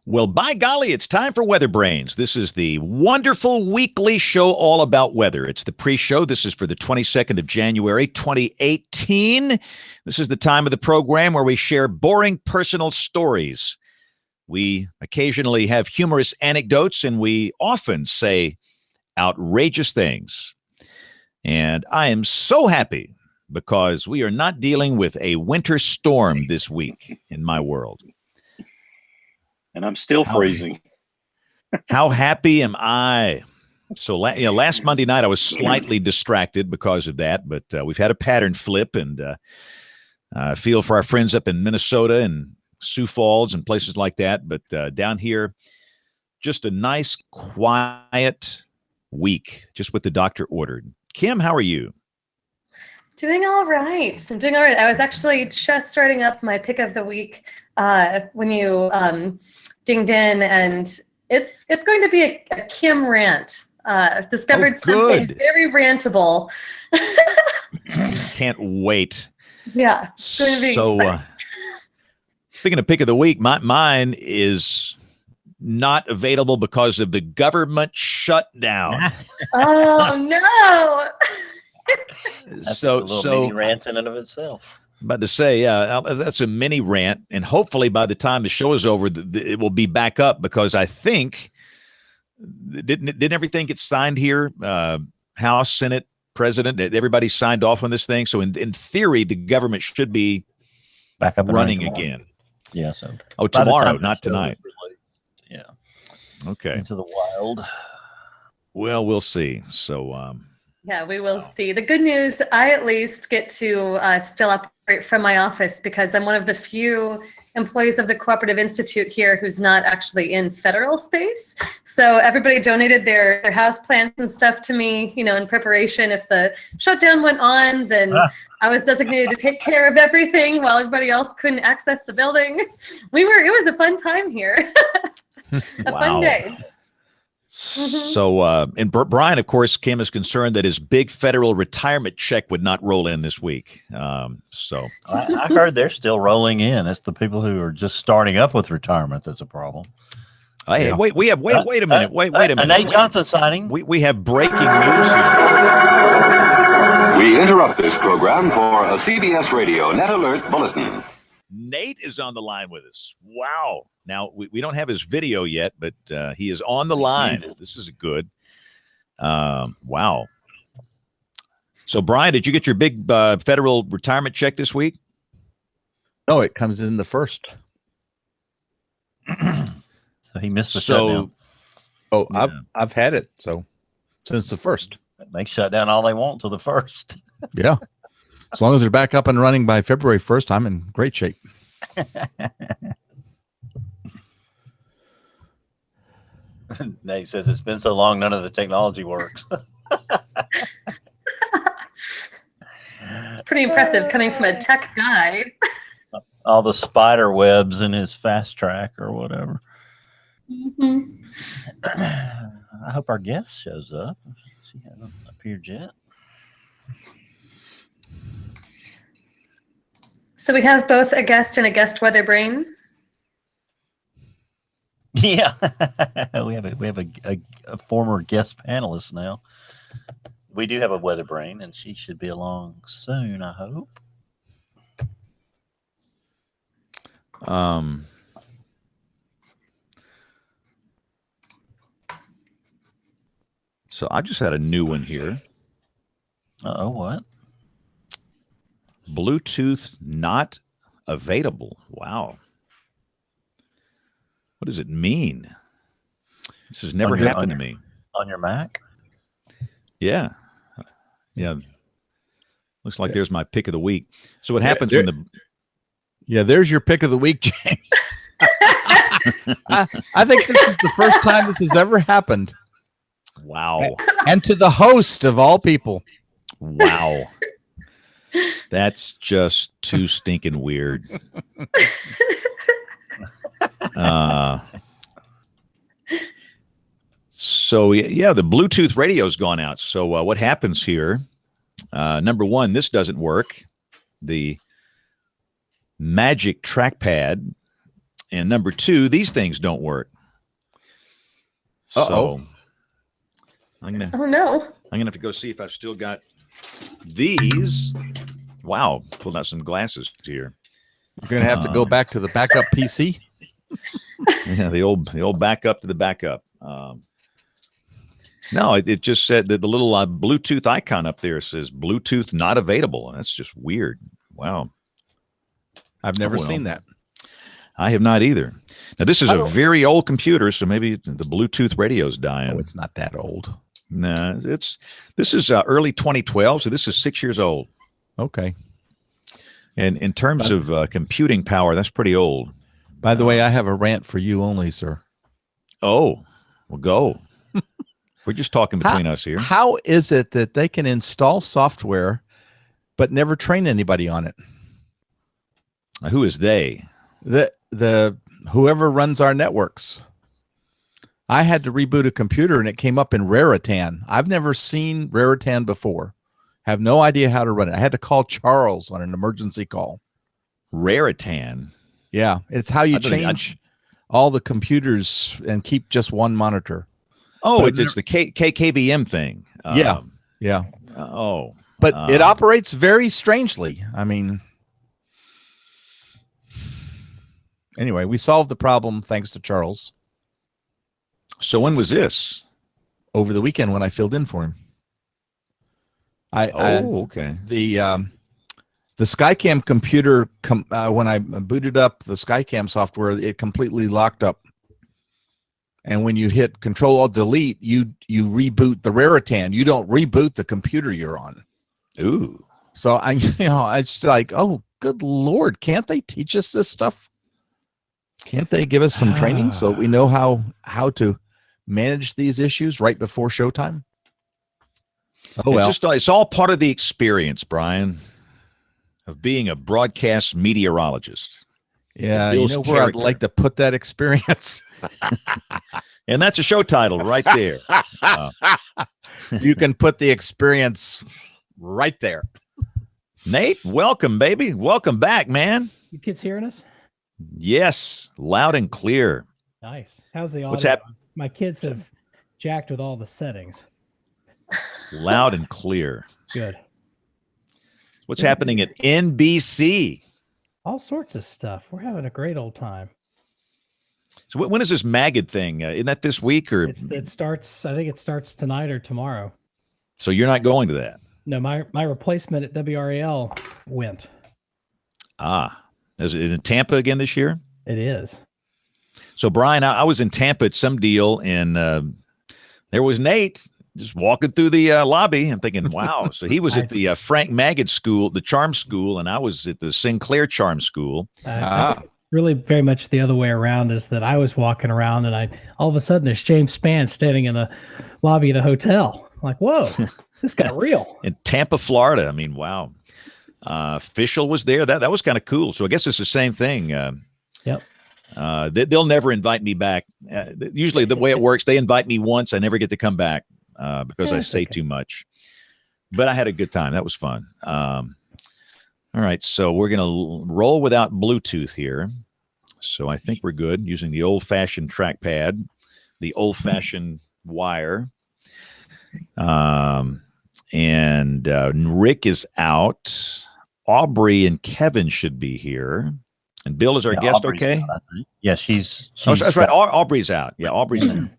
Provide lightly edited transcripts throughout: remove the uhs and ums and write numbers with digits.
Well, by golly, it's time for WeatherBrains. This is the wonderful weekly show all about weather. It's the pre-show. This is for the 22nd of January, 2018. This is the time of the program where we share boring personal stories. We occasionally have humorous anecdotes, and we often say outrageous things. And I am so happy because we are not dealing with a winter storm this week in my world. And I'm still freezing. How happy am I? So last Monday night I was slightly distracted because of that, but we've had a pattern flip, and I feel for our friends up in Minnesota and Sioux Falls and places like that. But down here, just a nice, quiet week, just what the doctor ordered. Kim, how are you? Doing all right. I'm doing all right. I was actually just starting up my pick of the week when you dinged in, and it's going to be a Kim rant. I've discovered something very rantable. Can't wait. Yeah. It's going to be so, speaking of pick of the week, mine is not available because of the government shutdown. Oh, no. That's a little mini rant in and of itself. About to say, that's a mini rant, and hopefully by the time the show is over, it will be back up, because I think didn't everything get signed here? House, Senate, President, everybody signed off on this thing. So in theory, the government should be back up running again. Yeah. So tomorrow, not tonight. Yeah. Okay. Into the wild. Well, we'll see. So. Yeah, we will see. The good news, I at least get to still operate from my office, because I'm one of the few employees of the Cooperative Institute here who's not actually in federal space. So everybody donated their house plants and stuff to me, in preparation. If the shutdown went on, then I was designated to take care of everything while everybody else couldn't access the building. It was a fun time here. Fun day. So, and Brian, of course, Kim is concerned that his big federal retirement check would not roll in this week. So I heard they're still rolling in. It's the people who are just starting up with retirement that's a problem. Hey, wait a minute. Wait a minute. Nate Johnson signing. We have breaking news here. We interrupt this program for a CBS Radio Net Alert Bulletin. Nate is on the line with us. Wow. Now, we don't have his video yet, but he is on the line. This is good. Wow. So, Brian, did you get your big federal retirement check this week? No, it comes in the first. So he missed the shutdown. Oh, yeah. I've had it since the first. They shut down all they want till the first. Yeah. As long as they're back up and running by February 1st, I'm in great shape. Nate says it's been so long, none of the technology works. It's pretty impressive coming from a tech guy. All the spider webs in his fast track or whatever. Mm-hmm. I hope our guest shows up. She hasn't appeared yet. So we have both a guest and a guest weather brain. Yeah, we have a former guest panelist now. We do have a weather brain, and she should be along soon, I hope. So I just had a new one here. Uh-oh, what? Bluetooth not available. Wow. What does it mean? This has never happened to me. On your Mac? Yeah. Yeah. Looks like there's my pick of the week. So what happens when the... Yeah, there's your pick of the week, James. I think this is the first time this has ever happened. Wow. And to the host of all people. Wow. That's just too stinking weird. So yeah, the Bluetooth radio's gone out. So what happens here? Number one, this doesn't work. The Magic trackpad And number two, these things don't work. So I'm Oh no. gonna have to go see if I've still got these. Wow, pulled out some glasses here. You're gonna have to go back to the backup PC. Yeah, the old backup to the backup. No, it just said that the little Bluetooth icon up there says Bluetooth not available. That's just weird. Wow. I've never seen that. I have not either. Now, this is a very old computer, so maybe the Bluetooth radio's dying. Oh, it's not that old. Nah, this is early 2012, so this is 6 years old. Okay. And in terms of computing power, that's pretty old. By the way, I have a rant for you only, sir. Oh, well, go. We're just talking between us here. How is it that they can install software but never train anybody on it? Who is they? The whoever runs our networks. I had to reboot a computer and it came up in Raritan. I've never seen Raritan before. Have no idea how to run it. I had to call Charles on an emergency call. Raritan. Yeah, it's how you change all the computers and keep just one monitor. Oh, it's the KVM thing. Yeah. But it operates very strangely. I mean, anyway, we solved the problem thanks to Charles. So when was this? Over the weekend when I filled in for him. Okay. The Skycam computer, when I booted up the Skycam software, it completely locked up. And when you hit Control-Alt-Delete, you reboot the Raritan. You don't reboot the computer you're on. Ooh. So it's like, oh, good Lord, can't they teach us this stuff? Can't they give us some training so we know how to manage these issues right before showtime? Oh well, it's all part of the experience, Brian, of being a broadcast meteorologist. Yeah, you know where I'd like to put that experience. And that's a show title right there. You can put the experience right there. Nate, welcome, baby. Welcome back, man. You kids hearing us? Yes, loud and clear. Nice. How's the audio? What's happening? My kids have jacked with all the settings. Loud and clear. Good. What's happening at NBC? All sorts of stuff. We're having a great old time. So when is this Maggot thing? Isn't that this week or? It starts. I think it starts tonight or tomorrow. So you're not going to that? No, my replacement at WRAL went. Is it in Tampa again this year? It is. So Brian, I was in Tampa at some deal, and there was Nate just walking through the lobby. I'm thinking, wow. So he was at the Frank Maggot School, the Charm School, and I was at the Sinclair Charm School. Really very much the other way around is that I was walking around and all of a sudden there's James Spann standing in the lobby of the hotel. I'm like, whoa, this got real. In Tampa, Florida. I mean, wow. Fischel was there. That was kind of cool. So I guess it's the same thing. Yep. They'll never invite me back. Usually the way it works, they invite me once. I never get to come back because I say too much. But I had a good time. That was fun. All right, so we're going to roll without Bluetooth here. So I think we're good using the old-fashioned trackpad, the old-fashioned wire. And Rick is out. Aubrey and Kevin should be here. And Bill is our guest, Aubrey's okay? out, yeah, she's that's right. Aubrey's out. Yeah, Aubrey's out.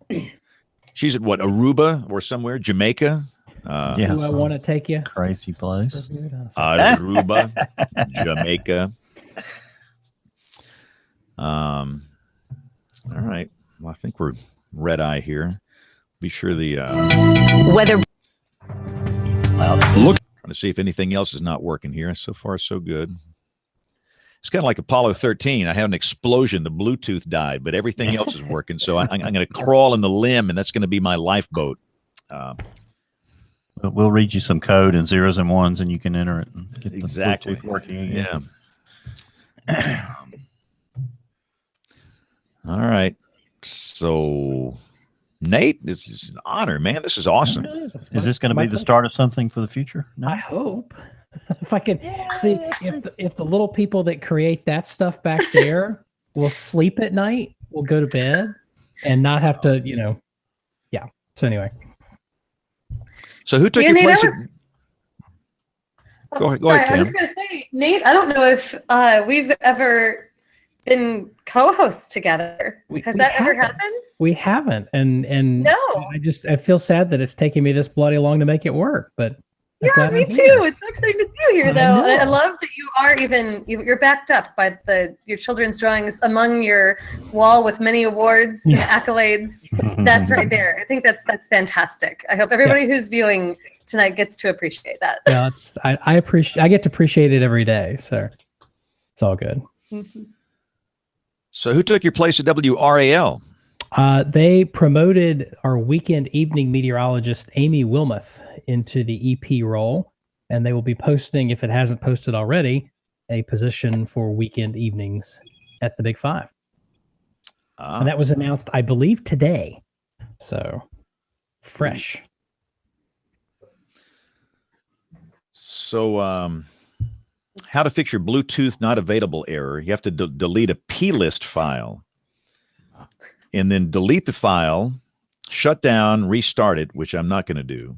She's at what, Aruba or somewhere? Jamaica? Do I want to take you? Crazy place. Aruba, Jamaica. All right. Well, I think we're red eye here. Be sure the weather. Look, trying to see if anything else is not working here. So far, so good. It's kind of like Apollo 13. I had an explosion. The Bluetooth died, but everything else is working. So I'm going to crawl in the limb, and that's going to be my lifeboat. We'll read you some code in zeros and ones, and you can enter it and get exactly the Bluetooth working again. Yeah. All right. So, Nate, this is an honor, man. This is awesome. Is this going to be the start of something for the future? No? I hope. If I can see if the little people that create that stuff back there we'll sleep at night, we'll go to bed, and not have to, yeah. So anyway. So who took Yeah, your Nate, place? Go ahead, sorry, I Kim. was just going to say, Nate, I don't know if we've ever been co-hosts together. Has that ever happened? We haven't, and No. I feel sad that it's taking me this bloody long to make it work, but I'm Yeah, glad me I'm too. here. It's so exciting to see you here, I though. I know. love that you are you're backed up by your children's drawings among your wall with many awards and accolades. That's right there. I think that's fantastic. I hope everybody who's viewing tonight gets to appreciate that. Yeah, I get to appreciate it every day, so it's all good. Mhm. So who took your place at WRAL? They promoted our weekend evening meteorologist Amy Wilmoth into the EP role, and they will be posting, if it hasn't posted already, a position for weekend evenings at the Big Five. And that was announced, I believe, today. So fresh. So how to fix your Bluetooth not available error. You have to delete a plist file and then delete the file, shut down, restart it, which I'm not going to do.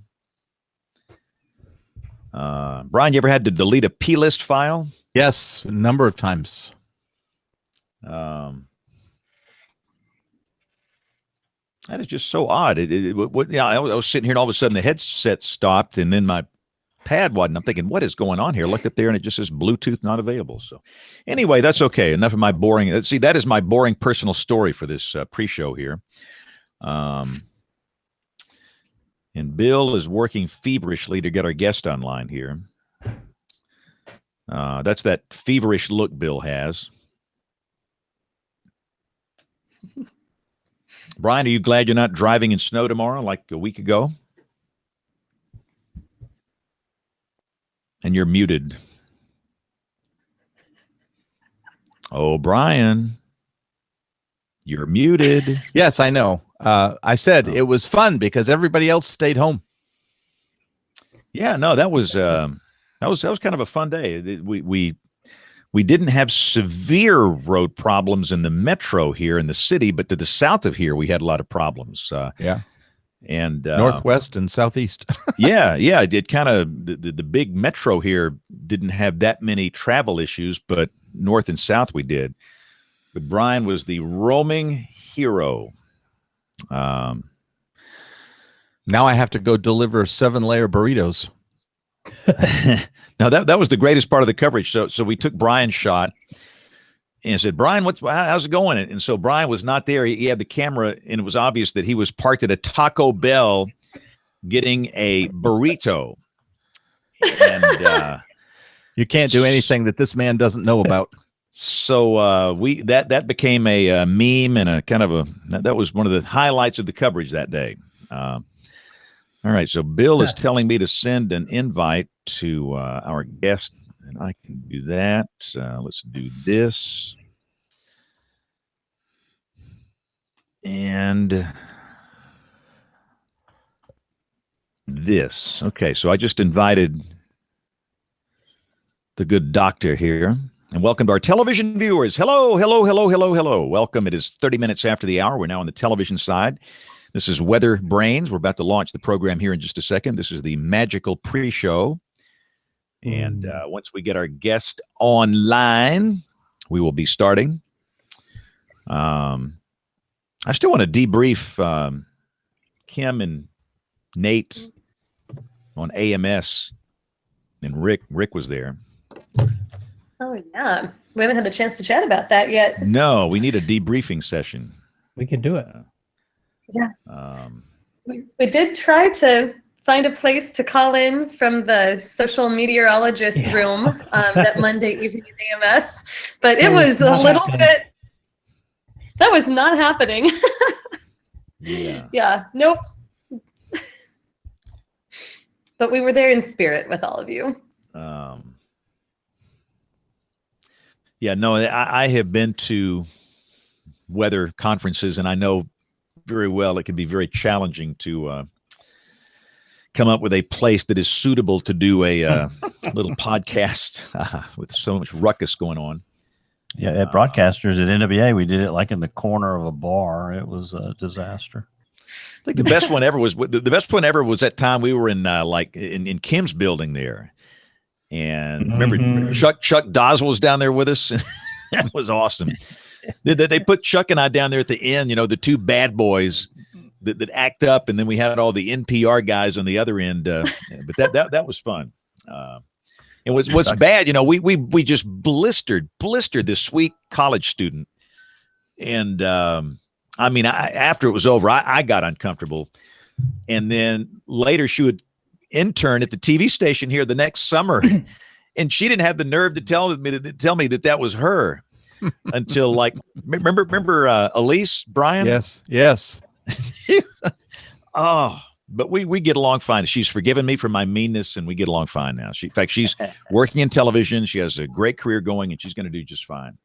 Brian, you ever had to delete a plist file? Yes, a number of times. That is just so odd. I was sitting here and all of a sudden the headset stopped and then my pad wasn't. I'm thinking, what is going on here? I looked up there and it just says Bluetooth not available. So anyway, that's okay. Enough of my boring. See, that is my boring personal story for this pre-show here. And Bill is working feverishly to get our guest online here. That's that feverish look Bill has. Brian, are you glad you're not driving in snow tomorrow like a week ago? And you're muted. Oh, Brian, you're muted. Yes, I know. I said it was fun because everybody else stayed home. Yeah, no, that was kind of a fun day. We didn't have severe road problems in the metro here in the city, but to the south of here, we had a lot of problems. And Northwest and Southeast. yeah, it kind of the big metro here didn't have that many travel issues, but north and south we did. But Brian was the roaming hero. Now I have to go deliver 7-layer burritos. No, that was the greatest part of the coverage. So we took Brian's shot and said, Brian, how's it going? And so Brian was not there. He had the camera, and it was obvious that he was parked at a Taco Bell getting a burrito. And you can't do anything that this man doesn't know about. So that became a meme and a kind of that was one of the highlights of the coverage that day. All right, so Bill is telling me to send an invite to our guest, and I can do that. Let's do this. And this. Okay, so I just invited the good doctor here. And welcome to our television viewers. Hello. Welcome. It is 30 minutes after the hour. We're now on the television side. This is WeatherBrains. We're about to launch the program here in just a second. This is the magical pre-show. And once we get our guest online, we will be starting. I still want to debrief Kim and Nate on AMS. And Rick was there. Oh, yeah. We haven't had the chance to chat about that yet. No, we need a debriefing session. We can do it. Yeah. We did try to find a place to call in from the social meteorologist's room that Monday evening at AMS, but it was a little bit, that was not happening. Yeah, nope. But we were there in spirit with all of you. Yeah, no, I have been to weather conferences, and I know very well it can be very challenging to come up with a place that is suitable to do a little podcast with so much ruckus going on. Yeah, at broadcasters at NWA, we did it like in the corner of a bar. It was a disaster. I think the best one ever was that time we were in like in Kim's building there, and remember Chuck Dawes was down there with us. That was awesome. They put Chuck and I down there at the end. You know, the two bad boys that act up, and then we had all the NPR guys on the other end. But that was fun. And what's bad, you know, we just blistered this sweet college student, and I mean, after it was over, I got uncomfortable, and then later she would intern at the TV station here the next summer, and she didn't have the nerve to tell me that was her until like remember Elise Bryan? Yes. Oh, but we get along fine. She's forgiven me for my meanness, and we get along fine now. In fact, she's working in television. She has a great career going, and she's going to do just fine.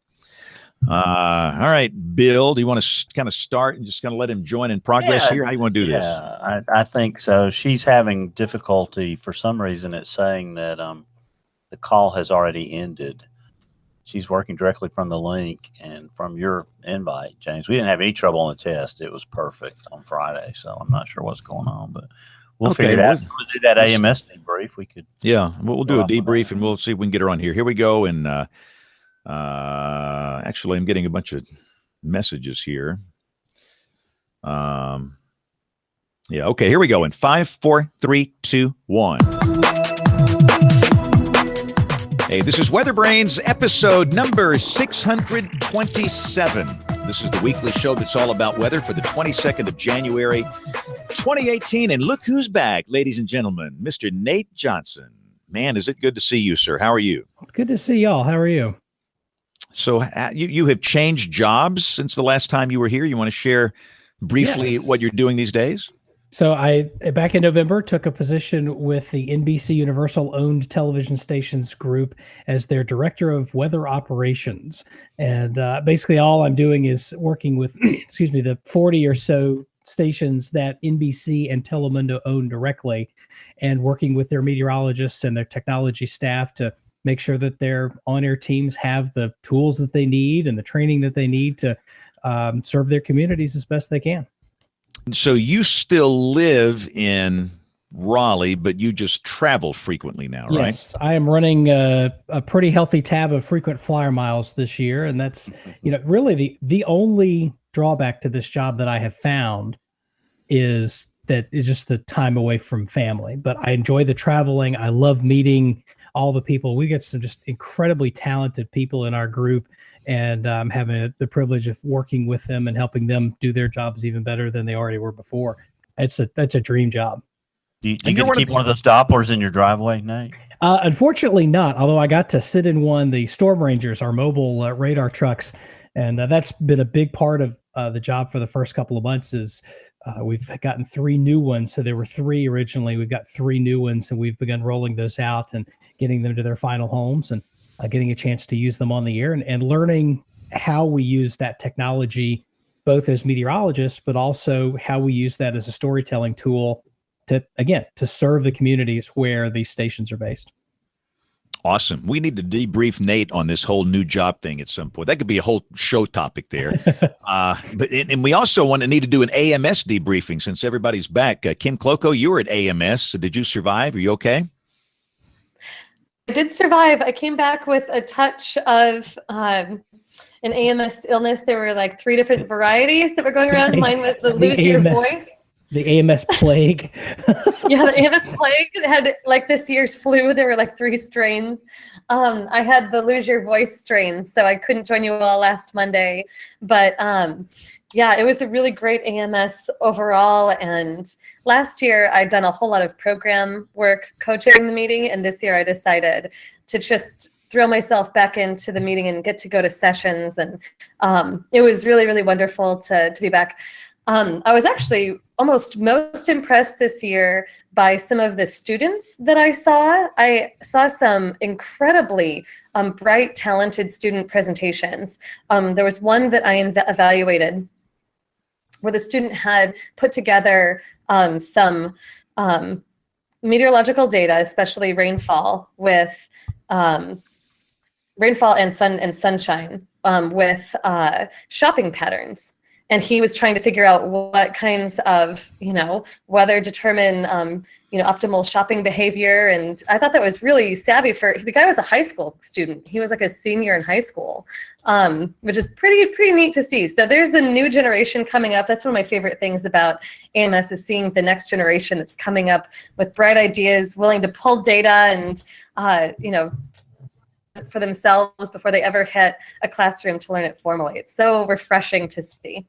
All right, Bill, do you want to kind of start and just kind of let him join in progress here? How you want to do this? Yeah, I think so. She's having difficulty for some reason. It's saying that the call has already ended. She's working directly from the link and from your invite, James. We didn't have any trouble on the test. It was perfect on Friday, so I'm not sure what's going on, but we'll figure it out. We'll do that AMS debrief. We could. Yeah, we'll do a debrief, and we'll see if we can get her on here. Here we go, and actually, I'm getting a bunch of messages here. Yeah, okay, here we go. In 5, 4, 3, 2, 1. Hey, this is WeatherBrains episode number 627. This is the weekly show that's all about weather for the 22nd of January, 2018. And look who's back, ladies and gentlemen, Mr. Nate Johnson. Man, is it good to see you, sir. How are you? Good to see y'all. How are you? So you have changed jobs since the last time you were here. You want to share briefly what you're doing these days? So I, back in November, took a position with the NBC Universal owned television stations group as their director of weather operations. And basically all I'm doing is working with, the 40 or so stations that NBC and Telemundo own directly, and working with their meteorologists and their technology staff to make sure that their on-air teams have the tools that they need and the training that they need to serve their communities as best they can. So you still live in Raleigh, but you just travel frequently now, right? Yes, I am running a pretty healthy tab of frequent flyer miles this year, and that's really the only drawback to this job that I have found is that it's just the time away from family. But I enjoy the traveling. I love meeting all the people. We get some just incredibly talented people in our group, and having the privilege of working with them and helping them do their jobs even better than they already were before. That's a dream job. Do you get to keep one of those Dopplers in your driveway, Nate? Unfortunately not, although I got to sit in one, the Storm Rangers, our mobile radar trucks, and that's been a big part of the job for the first couple of months is we've gotten 3 new ones. So there were 3 originally. We've got 3 new ones, and we've begun rolling those out and getting them to their final homes and getting a chance to use them on the air and learning how we use that technology, both as meteorologists, but also how we use that as a storytelling tool to serve the communities where these stations are based. Awesome. We need to debrief Nate on this whole new job thing at some point. That could be a whole show topic there. But we also need to do an AMS debriefing since everybody's back. Kim Kloko, you were at AMS. So did you survive? Are you okay? I did survive. I came back with a touch of an AMS illness. There were like 3 different varieties that were going around. Mine was the lose your voice. The AMS plague. Yeah, the AMS plague had like this year's flu. There were like 3 strains. I had the lose your voice strain, so I couldn't join you all last Monday. But yeah, it was a really great AMS overall. And last year I'd done a whole lot of program work co-chairing the meeting. And this year I decided to just throw myself back into the meeting and get to go to sessions. And it was really, really wonderful to be back. I was actually almost most impressed this year by some of the students that I saw. I saw some incredibly bright, talented student presentations. There was one that I evaluated where the student had put together some meteorological data, especially rainfall, with rainfall and sunshine with shopping patterns. And he was trying to figure out what kinds of, weather determine, optimal shopping behavior. And I thought that was really savvy the guy was a high school student. He was like a senior in high school, which is pretty neat to see. So there's a new generation coming up. That's one of my favorite things about AMS is seeing the next generation that's coming up with bright ideas, willing to pull data and, for themselves before they ever hit a classroom to learn it formally. It's so refreshing to see.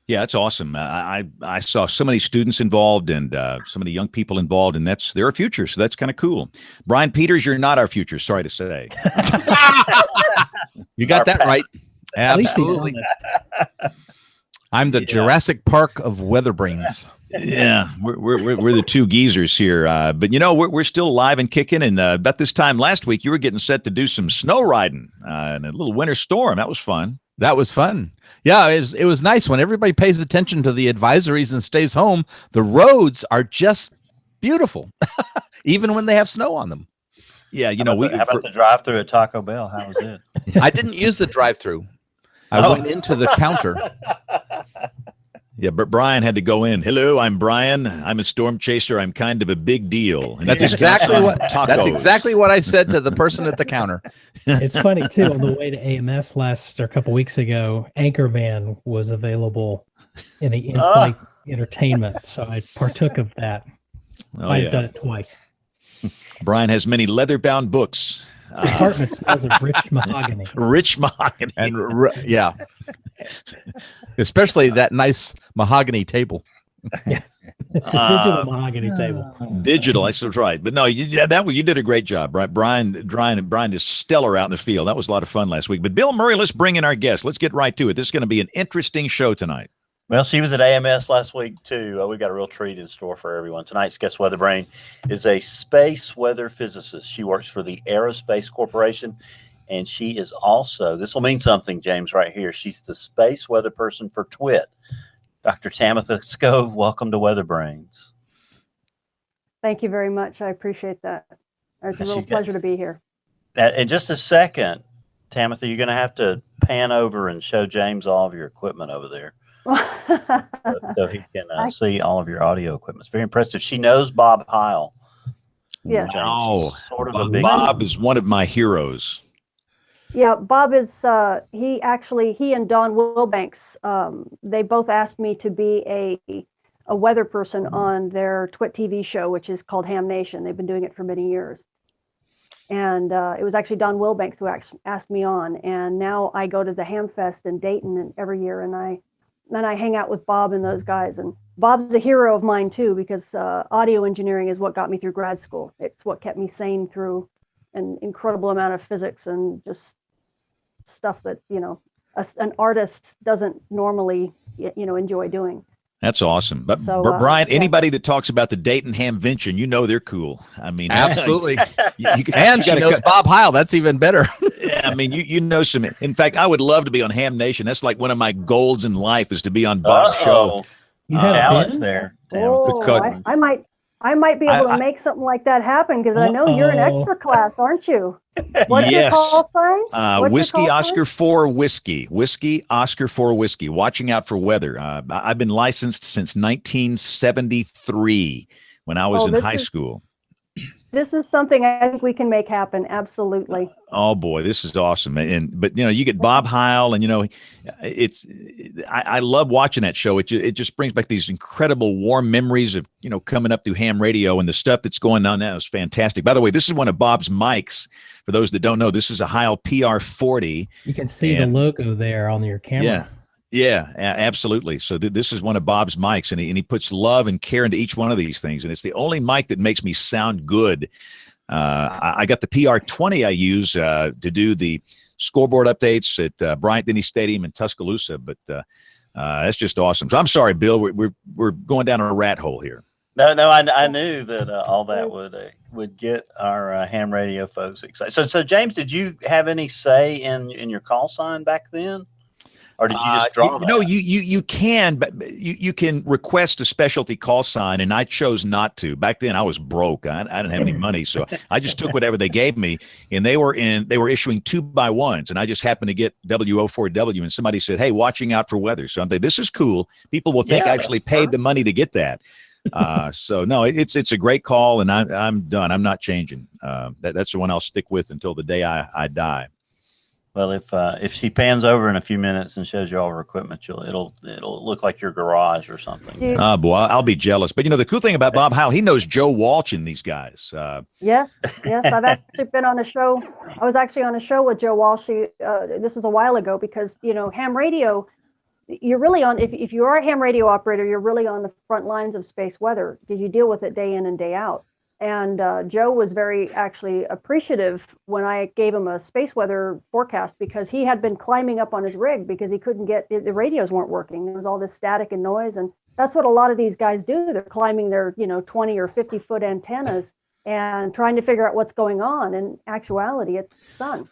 Yeah, that's awesome. I saw so many students involved and so many young people involved, and they're our future. So that's kind of cool. Brian Peters, you're not our future. Sorry to say. You got that right. Absolutely. I'm the Jurassic Park of WeatherBrains. Yeah, we're the two geezers here, but we're still alive and kicking. And about this time last week, you were getting set to do some snow riding in a little winter storm. That was fun. That was fun. Yeah, it was nice when everybody pays attention to the advisories and stays home. The roads are just beautiful, even when they have snow on them. Yeah, how about the drive-through at Taco Bell? How was it? I didn't use the drive-through. I went into the counter. Yeah, but Brian had to go in. Hello, I'm Brian. I'm a storm chaser. I'm kind of a big deal. And that's exactly what I said to the person at the counter. It's funny too. On the way to AMS a couple weeks ago, Anchorman was available in the in-flight entertainment, so I partook of that. I've done it twice. Brian has many leather-bound books. The apartment smells of rich mahogany. Rich mahogany, yeah. Especially that nice mahogany table. Yeah. Digital mahogany table. Digital, that's right. But no, you did a great job, right? Brian is stellar out in the field. That was a lot of fun last week. But Bill Murray, let's bring in our guest. Let's get right to it. This is going to be an interesting show tonight. Well, she was at AMS last week, too. We got a real treat in store for everyone. Tonight's guest WeatherBrain is a space weather physicist. She works for the Aerospace Corporation, and she is also, this will mean something, James, right here. She's the space weather person for TWIT. Dr. Tamitha Skov, welcome to WeatherBrains. Thank you very much. I appreciate that. It's a real pleasure to be here. In just a second, Tamitha, you're going to have to pan over and show James all of your equipment over there. So he can see all of your audio equipment. It's very impressive. She knows Bob Heil. Yes. Wow. Bob is one of my heroes. Yeah, Bob is, he and Don Wilbanks, they both asked me to be a weather person on their TWIT TV show, which is called Ham Nation. They've been doing it for many years. And it was actually Don Wilbanks who asked me on. And now I go to the Ham Fest in Dayton every year, and I hang out with Bob and those guys. And Bob's a hero of mine too, because audio engineering is what got me through grad school. It's what kept me sane through an incredible amount of physics and just stuff that, an artist doesn't normally, enjoy doing. That's awesome. But Brian, anybody that talks about the Dayton Hamvention, they're cool. I mean, absolutely. And she knows Bob Heil. That's even better. Yeah, I mean, you know some. In fact, I would love to be on Ham Nation. That's like one of my goals in life is to be on Bob's show. You have Alex there. I might be able to make something like that happen because I know you're an extra class, aren't you? What's your call sign? Whiskey Oscar 4 Whiskey. Whiskey Oscar 4 Whiskey. Watching out for weather. I've been licensed since 1973 when I was in high school. This is something I think we can make happen. Absolutely. Oh boy, this is awesome. But you get Bob Heil, and I love watching that show. It just brings back these incredible warm memories of coming up through ham radio, and the stuff that's going on now is fantastic. By the way, this is one of Bob's mics. For those that don't know, this is a Heil PR40. You can see the logo there on your camera. Yeah, absolutely. So this is one of Bob's mics, and he puts love and care into each one of these things, and it's the only mic that makes me sound good. I got the PR20 I use to do the scoreboard updates at Bryant-Denny Stadium in Tuscaloosa, but that's just awesome. So I'm sorry, Bill, we're going down a rat hole here. No, I knew that all that would get our ham radio folks excited. So James, did you have any say in your call sign back then? or did you just draw that? No, you can, but you can request a specialty call sign, and I chose not to. Back then, I was broke. I didn't have any money, so I just took whatever they gave me. And they were issuing 2x1s, and I just happened to get WO4W, and somebody said, "Hey, watching out for weather." So I'm thinking, this is cool. People will think I actually paid the money to get that. So no, it's a great call, and I'm done. I'm not changing. That's the one I'll stick with until the day I die. Well, if she pans over in a few minutes and shows you all her equipment, it'll look like your garage or something. Oh boy, I'll be jealous. But the cool thing about Bob Howell, he knows Joe Walsh and these guys. Yes, I've actually been on a show. I was actually on a show with Joe Walsh. This was a while ago because ham radio. You're really on, if you are a ham radio operator, you're really on the front lines of space weather because you deal with it day in and day out. And Joe was very actually appreciative when I gave him a space weather forecast because he had been climbing up on his rig because he couldn't the radios weren't working. There was all this static and noise. And that's what a lot of these guys do. They're climbing their, 20 or 50 foot antennas and trying to figure out what's going on. In actuality, it's the sun.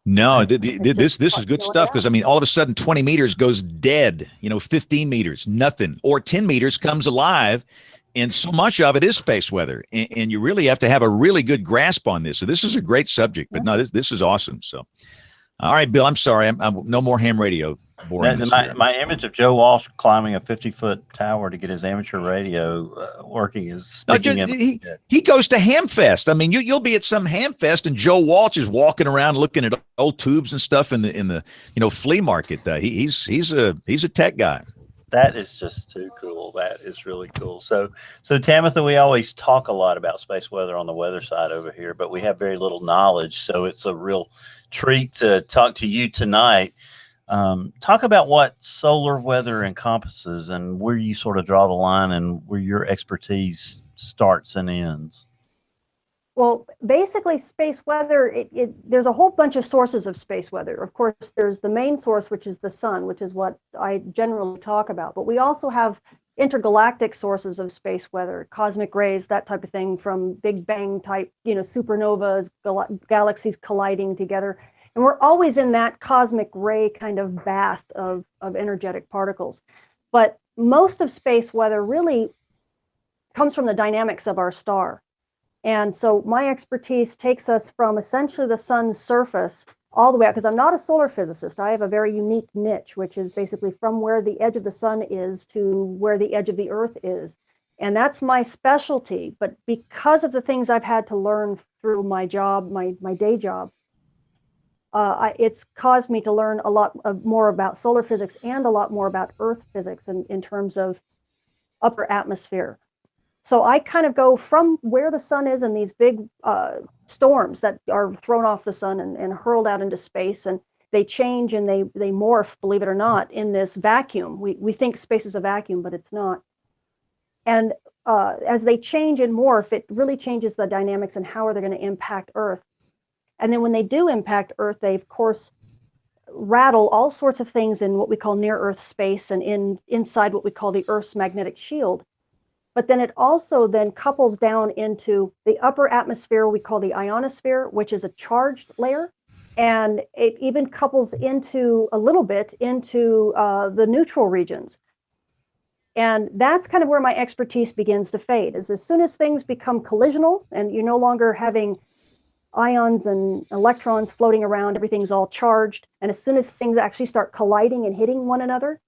No, this is good stuff because all of a sudden 20 meters goes dead, 15 meters, nothing, or 10 meters comes alive. And so much of it is space weather. And you really have to have a really good grasp on this. So this is a great subject, but no, this is awesome. So, all right, Bill, I'm sorry. I'm no more ham radio. My image of Joe Walsh climbing a 50-foot tower to get his amateur radio working is sticking he goes to Hamfest. You'll be at some Hamfest and Joe Walsh is walking around looking at old tubes and stuff in the flea market. He's a tech guy. That is just too cool. That is really cool. So Tamitha, we always talk a lot about space weather on the weather side over here, but we have very little knowledge. So it's a real treat to talk to you tonight. Talk about what solar weather encompasses and where you sort of draw the line and where your expertise starts and ends. Well, basically, space weather, there's a whole bunch of sources of space weather. Of course, there's the main source, which is the sun, which is what I generally talk about. But we also have intergalactic sources of space weather, cosmic rays, that type of thing, from Big Bang type, supernovas, galaxies colliding together. And we're always in that cosmic ray kind of bath of energetic particles. But most of space weather really comes from the dynamics of our star. And so my expertise takes us from essentially the sun's surface all the way out, because I'm not a solar physicist. I have a very unique niche, which is basically from where the edge of the sun is to where the edge of the earth is. And that's my specialty. But because of the things I've had to learn through my job, my day job, it's caused me to learn a lot more about solar physics and a lot more about earth physics in terms of upper atmosphere. So I kind of go from where the sun is in these big storms that are thrown off the sun and hurled out into space, and they change and they morph, believe it or not, in this vacuum. We think space is a vacuum, but it's not. And as they change and morph, it really changes the dynamics and how are they going to impact Earth. And then when they do impact Earth, they, of course, rattle all sorts of things in what we call near-Earth space and inside what we call the Earth's magnetic shield. But then it also then couples down into the upper atmosphere we call the ionosphere, which is a charged layer. And it even couples into a little bit into the neutral regions. And that's kind of where my expertise begins to fade, is as soon as things become collisional and you're no longer having ions and electrons floating around, everything's all charged. And as soon as things actually start colliding and hitting one another,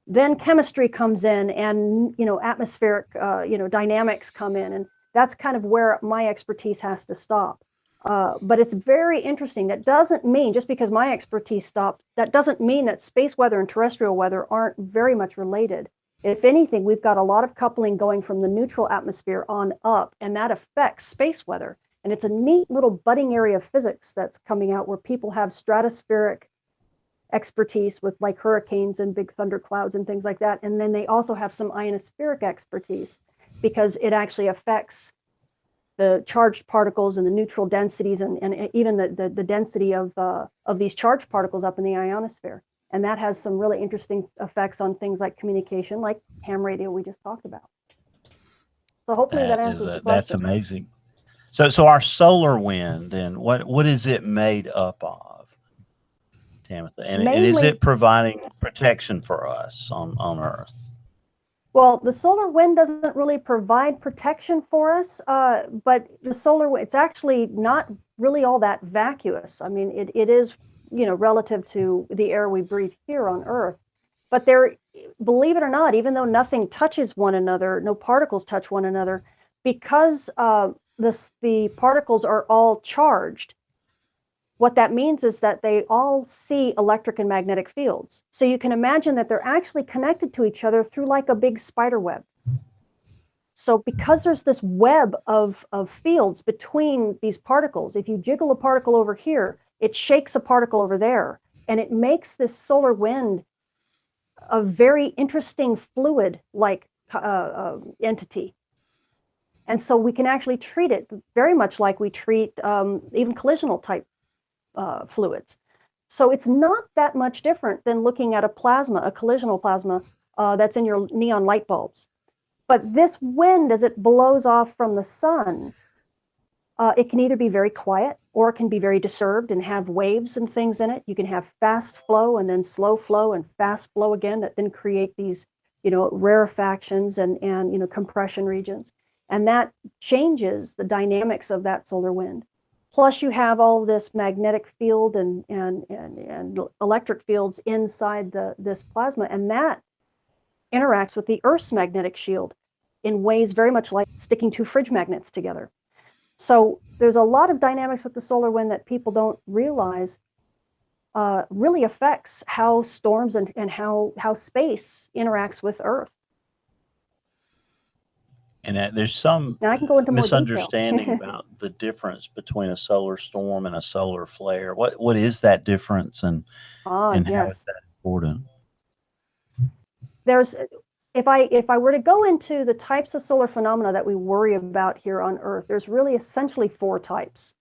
then chemistry comes in and, atmospheric, dynamics come in. And that's kind of where my expertise has to stop. But it's very interesting. That doesn't mean, just because my expertise stopped, that doesn't mean that space weather and terrestrial weather aren't very much related. If anything, we've got a lot of coupling going from the neutral atmosphere on up, and that affects space weather. And it's a neat little budding area of physics that's coming out where people have stratospheric expertise with like hurricanes and big thunderclouds and things like that. And then they also have some ionospheric expertise because it actually affects the charged particles and the neutral densities and even the density of these charged particles up in the ionosphere. And that has some really interesting effects on things like communication, like ham radio we just talked about. So hopefully that answers the question. That's amazing. So our solar wind, and what is it made up of? Tamitha? And is Mainly- it providing protection for us on Earth? Well, the solar wind doesn't really provide protection for us, but the solar, it's actually not really all that vacuous. I mean, it is, relative to the air we breathe here on Earth. But there, believe it or not, even though nothing touches one another, no particles touch one another, because the particles are all charged, what that means is that they all see electric and magnetic fields. So you can imagine that they're actually connected to each other through like a big spider web. So because there's this web of fields between these particles, if you jiggle a particle over here, it shakes a particle over there, and it makes this solar wind a very interesting fluid-like entity. And so we can actually treat it very much like we treat even collisional type fluids. So it's not that much different than looking at a collisional plasma that's in your neon light bulbs. But this wind, as it blows off from the sun, it can either be very quiet or it can be very disturbed and have waves and things in it. You can have fast flow and then slow flow and fast flow again that then create these, rarefactions and compression regions. And that changes the dynamics of that solar wind. Plus you have all this magnetic field and electric fields inside this plasma, and that interacts with the Earth's magnetic shield in ways very much like sticking two fridge magnets together. So there's a lot of dynamics with the solar wind that people don't realize really affects how storms and how space interacts with Earth. And there's some Now I can go into more misunderstanding detail. about the difference between a solar storm and a solar flare. What is that difference, and how is that important? There's, if I were to go into the types of solar phenomena that we worry about here on Earth, there's really essentially four types.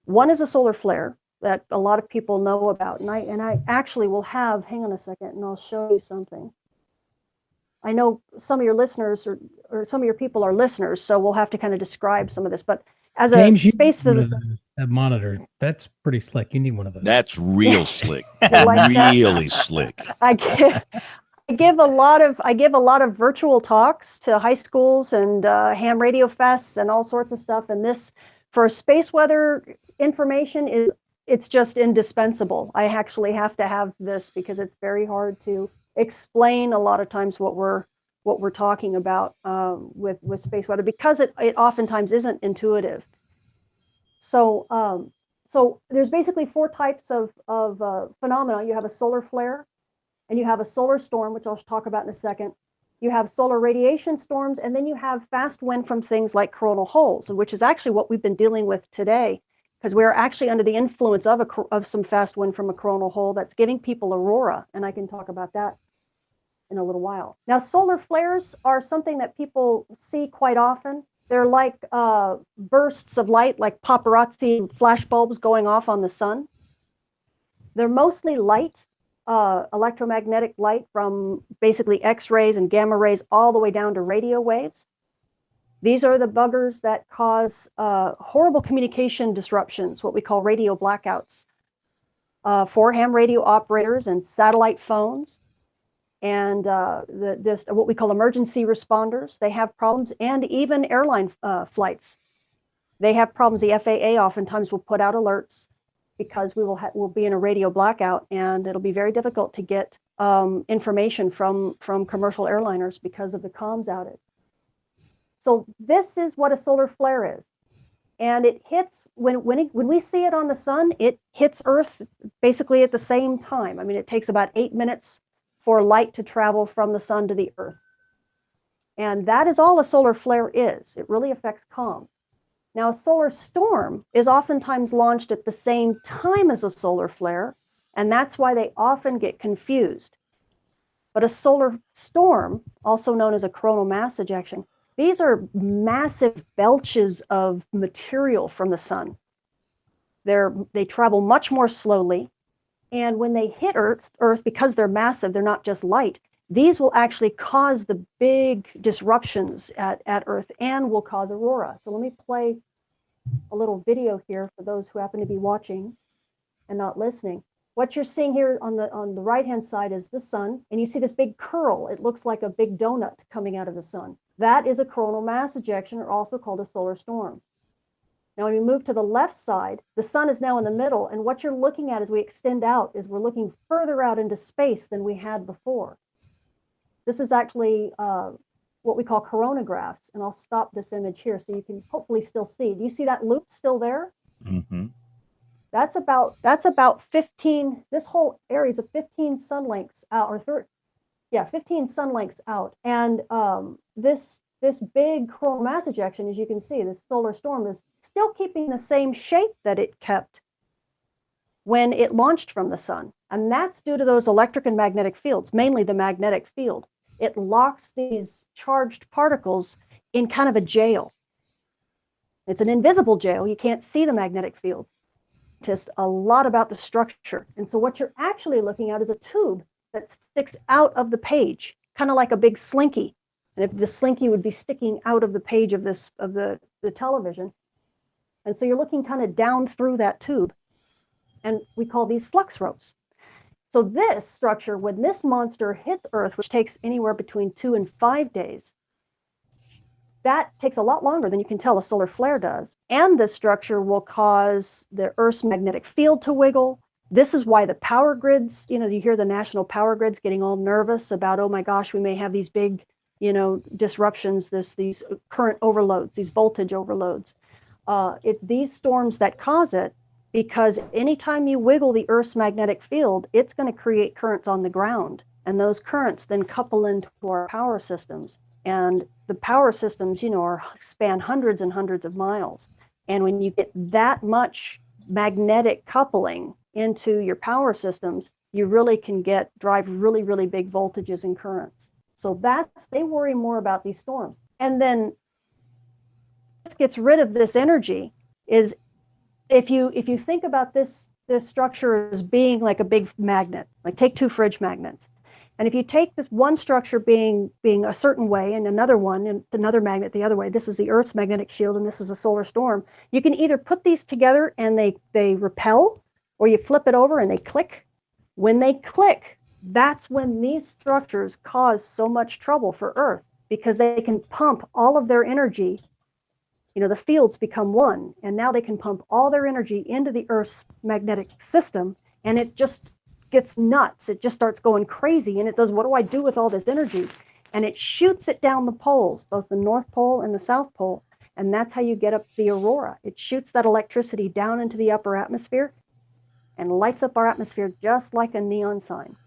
One is a solar flare that a lot of people know about, and I actually will have, hang on a second, and I'll show you something. I know some of your listeners or some of your people are listeners, so we'll have to kind of describe some of this. But as James, a space physicist, that monitor, that's pretty slick. You need one of those. That's real slick. like that? Really slick. I give a lot of virtual talks to high schools and ham radio fests and all sorts of stuff. And this, for space weather information, it's just indispensable. I actually have to have this because it's very hard to explain a lot of times what we're talking about with space weather, because it oftentimes isn't intuitive. So so there's basically four types of phenomena. You have a solar flare, and you have a solar storm, which I'll talk about in a second. You have solar radiation storms, and then you have fast wind from things like coronal holes, which is actually what we've been dealing with today, because we're actually under the influence of some fast wind from a coronal hole that's giving people aurora, and I can talk about that in a little while. Now, solar flares are something that people see quite often. They're like bursts of light, like paparazzi flash bulbs going off on the sun. They're mostly light, electromagnetic light from basically X-rays and gamma rays all the way down to radio waves. These are the buggers that cause horrible communication disruptions, what we call radio blackouts, for ham radio operators and satellite phones. And what we call emergency responders, they have problems, and even airline flights. They have problems. The FAA oftentimes will put out alerts because we'll be in a radio blackout, and it'll be very difficult to get information from commercial airliners because of the comms outage. So this is what a solar flare is. And it hits, when we see it on the sun, it hits Earth basically at the same time. I mean, it takes about 8 minutes for light to travel from the sun to the Earth. And that is all a solar flare is. It really affects comms. Now, a solar storm is oftentimes launched at the same time as a solar flare, and that's why they often get confused. But a solar storm, also known as a coronal mass ejection, these are massive belches of material from the sun. They travel much more slowly, and when they hit Earth, because they're massive, they're not just light, these will actually cause the big disruptions at Earth and will cause aurora. So let me play a little video here for those who happen to be watching and not listening. what you're seeing here on the right-hand side is the sun, and you see this big curl. It looks like a big donut coming out of the sun. That is a coronal mass ejection, or also called a solar storm. Now, when we move to the left side, the sun is now in the middle, and what you're looking at as we extend out is we're looking further out into space than we had before. This is actually what we call coronagraphs, and I'll stop this image here so you can hopefully still see. Do you see that loop still there? Mm-hmm. That's about 15. This whole area is a 15 sun lengths out, or 15 sun lengths out. And this big coronal mass ejection, as you can see, this solar storm is still keeping the same shape that it kept when it launched from the sun. And that's due to those electric and magnetic fields, mainly the magnetic field. It locks these charged particles in kind of a jail. It's an invisible jail. You can't see the magnetic field. Just a lot about the structure. And so what you're actually looking at is a tube that sticks out of the page, kind of like a big slinky. And if the slinky would be sticking out of the page of the television. And so you're looking kind of down through that tube. And we call these flux ropes. So this structure, when this monster hits Earth, which takes anywhere between 2 and 5 days, that takes a lot longer than you can tell a solar flare does. And this structure will cause the Earth's magnetic field to wiggle. This is why the power grids, you hear the national power grids getting all nervous about, oh my gosh, we may have these big, disruptions, these current overloads, these voltage overloads. It's these storms that cause it, because anytime you wiggle the Earth's magnetic field, it's going to create currents on the ground. And those currents then couple into our power systems. And the power systems, span hundreds and hundreds of miles. And when you get that much magnetic coupling into your power systems, you really can drive really, really big voltages and currents. So they worry more about these storms. And then what gets rid of this energy is, if you think about this structure as being like a big magnet, like take 2 fridge magnets. And if you take this one structure being a certain way and another one and another magnet the other way, this is the Earth's magnetic shield and this is a solar storm, you can either put these together and they repel, or you flip it over and they click. When they click, that's when these structures cause so much trouble for Earth, because they can pump all of their energy. The fields become one, and now they can pump all their energy into the Earth's magnetic system, and it just gets nuts. It just starts going crazy, and it does, what do I do with all this energy? And it shoots it down the poles, both the North Pole and the South Pole, and that's how you get up the aurora. It shoots that electricity down into the upper atmosphere and lights up our atmosphere just like a neon sign.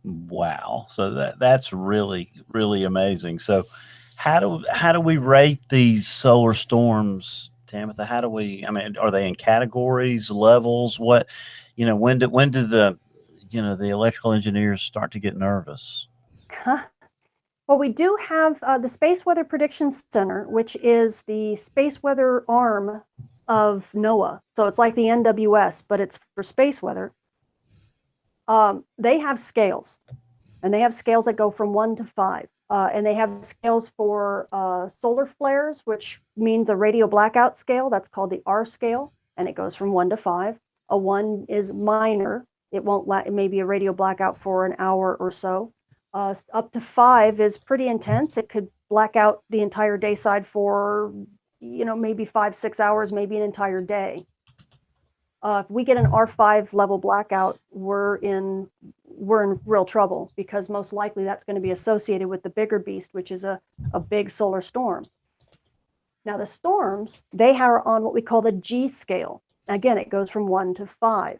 Wow. So that's really, really amazing. So how do we rate these solar storms, Tamitha? Are they in categories, levels? What, when do the electrical engineers start to get nervous? Well, we do have the Space Weather Prediction Center, which is the space weather arm of NOAA. So it's like the NWS, but it's for space weather. They have scales, and they have scales that go from 1 to 5. And they have scales for solar flares, which means a radio blackout scale. That's called the R scale, and it goes from 1 to 5. A 1 is minor. It may be a radio blackout for an hour or so. Up to 5 is pretty intense. It could black out the entire day side for, maybe 5-6 hours, maybe an entire day. If we get an R5 level blackout, we're in real trouble, because most likely that's going to be associated with the bigger beast, which is a big solar storm. Now, the storms, they are on what we call the G scale. Again, it goes from 1 to 5.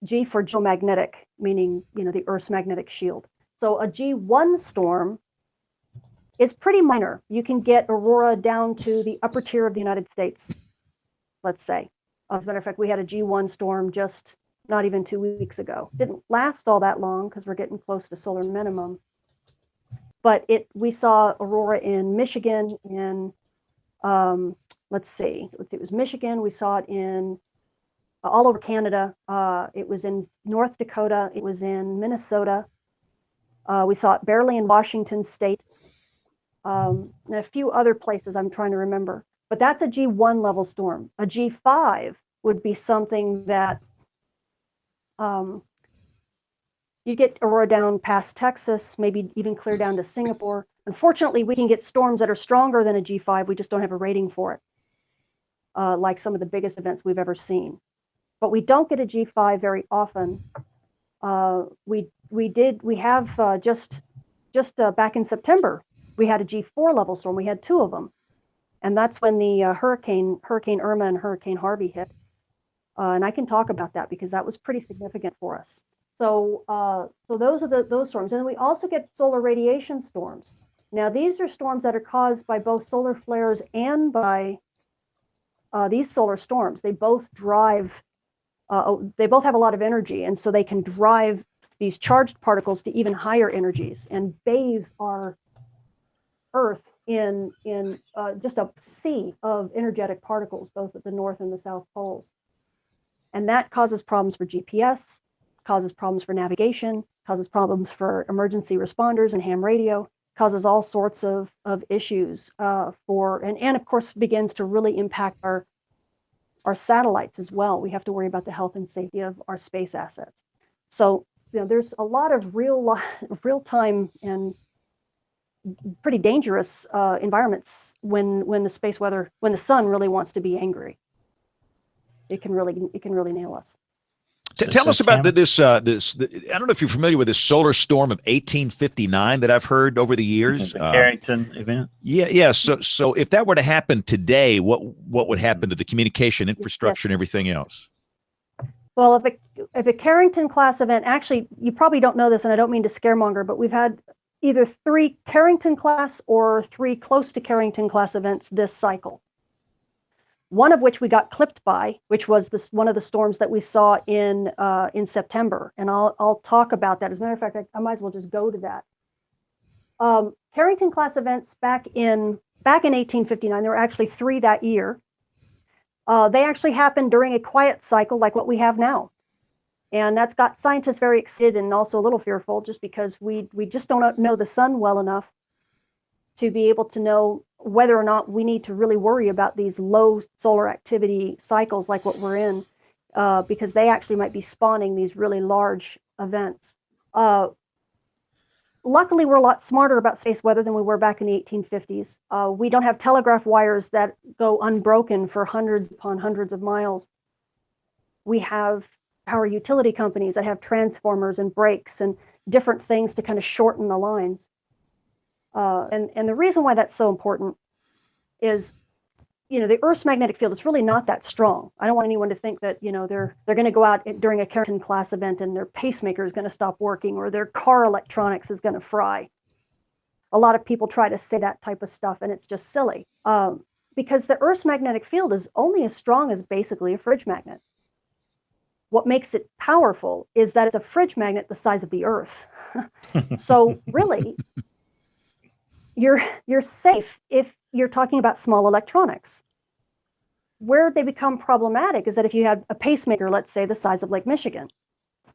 G for geomagnetic, meaning, the Earth's magnetic shield. So a G1 storm is pretty minor. You can get aurora down to the upper tier of the United States, let's say. As a matter of fact, we had a G1 storm just not even 2 weeks ago. Didn't last all that long because we're getting close to solar minimum. But we saw aurora in Michigan, in let's see, it was Michigan. We saw it in all over Canada. It was in North Dakota. It was in Minnesota. We saw it barely in Washington State, and a few other places I'm trying to remember. But that's a G1 level storm. A G5 would be something that you get aurora down past Texas, maybe even clear down to Singapore. Unfortunately, we can get storms that are stronger than a G5. We just don't have a rating for it, like some of the biggest events we've ever seen. But we don't get a G5 very often. We have just back in September, we had a G4 level storm. We had 2 of them. And that's when the Hurricane Irma and Hurricane Harvey hit. And I can talk about that because that was pretty significant for us. So those are those storms. And then we also get solar radiation storms. Now, these are storms that are caused by both solar flares and by these solar storms. They both drive, they both have a lot of energy. And so they can drive these charged particles to even higher energies and bathe our Earth in just a sea of energetic particles, both at the North and the South poles. And that causes problems for GPS, causes problems for navigation, causes problems for emergency responders and ham radio, causes all sorts of issues and of course begins to really impact our satellites as well. We have to worry about the health and safety of our space assets. So there's a lot of real time and pretty dangerous environments when the space weather, when the sun really wants to be angry. It can really nail us. Tell us about this. I don't know if you're familiar with this solar storm of 1859 that I've heard over the years. The Carrington event. Yeah. So if that were to happen today, what would happen to the communication infrastructure and everything else? Well, if a Carrington class event, actually, you probably don't know this, and I don't mean to scaremonger, but we've had either 3 Carrington class or 3 close to Carrington class events this cycle. One of which we got clipped by, which was one of the storms that we saw in September, and I'll talk about that. As a matter of fact, I might as well just go to that. Carrington class events back in 1859. There were actually 3 that year. They actually happened during a quiet cycle like what we have now, and that's got scientists very excited and also a little fearful, just because we just don't know the sun well enough to be able to know whether or not we need to really worry about these low solar activity cycles like what we're in, because they actually might be spawning these really large events. Luckily, we're a lot smarter about space weather than we were back in the 1850s. We don't have telegraph wires that go unbroken for hundreds upon hundreds of miles. We have power utility companies that have transformers and breaks and different things to kind of shorten the lines. And the reason why that's so important is, the Earth's magnetic field is really not that strong. I don't want anyone to think that, they're going to go out during a Carrington class event and their pacemaker is going to stop working or their car electronics is going to fry. A lot of people try to say that type of stuff, and it's just silly, because the Earth's magnetic field is only as strong as basically a fridge magnet. What makes it powerful is that it's a fridge magnet the size of the Earth. So really, you're safe if you're talking about small electronics. Where they become problematic is that if you have a pacemaker, let's say the size of Lake Michigan,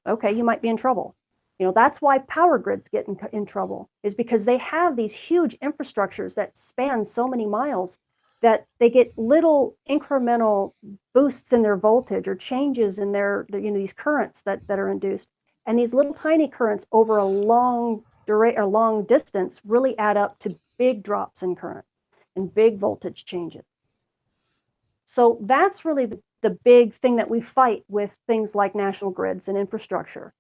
okay, you might be in trouble. That's why power grids get in trouble, is because they have these huge infrastructures that span so many miles that they get little incremental boosts in their voltage or changes in these currents that are induced. And these little tiny currents over a long distance really add up to big drops in current and big voltage changes. So that's really the big thing that we fight with things like national grids and infrastructure.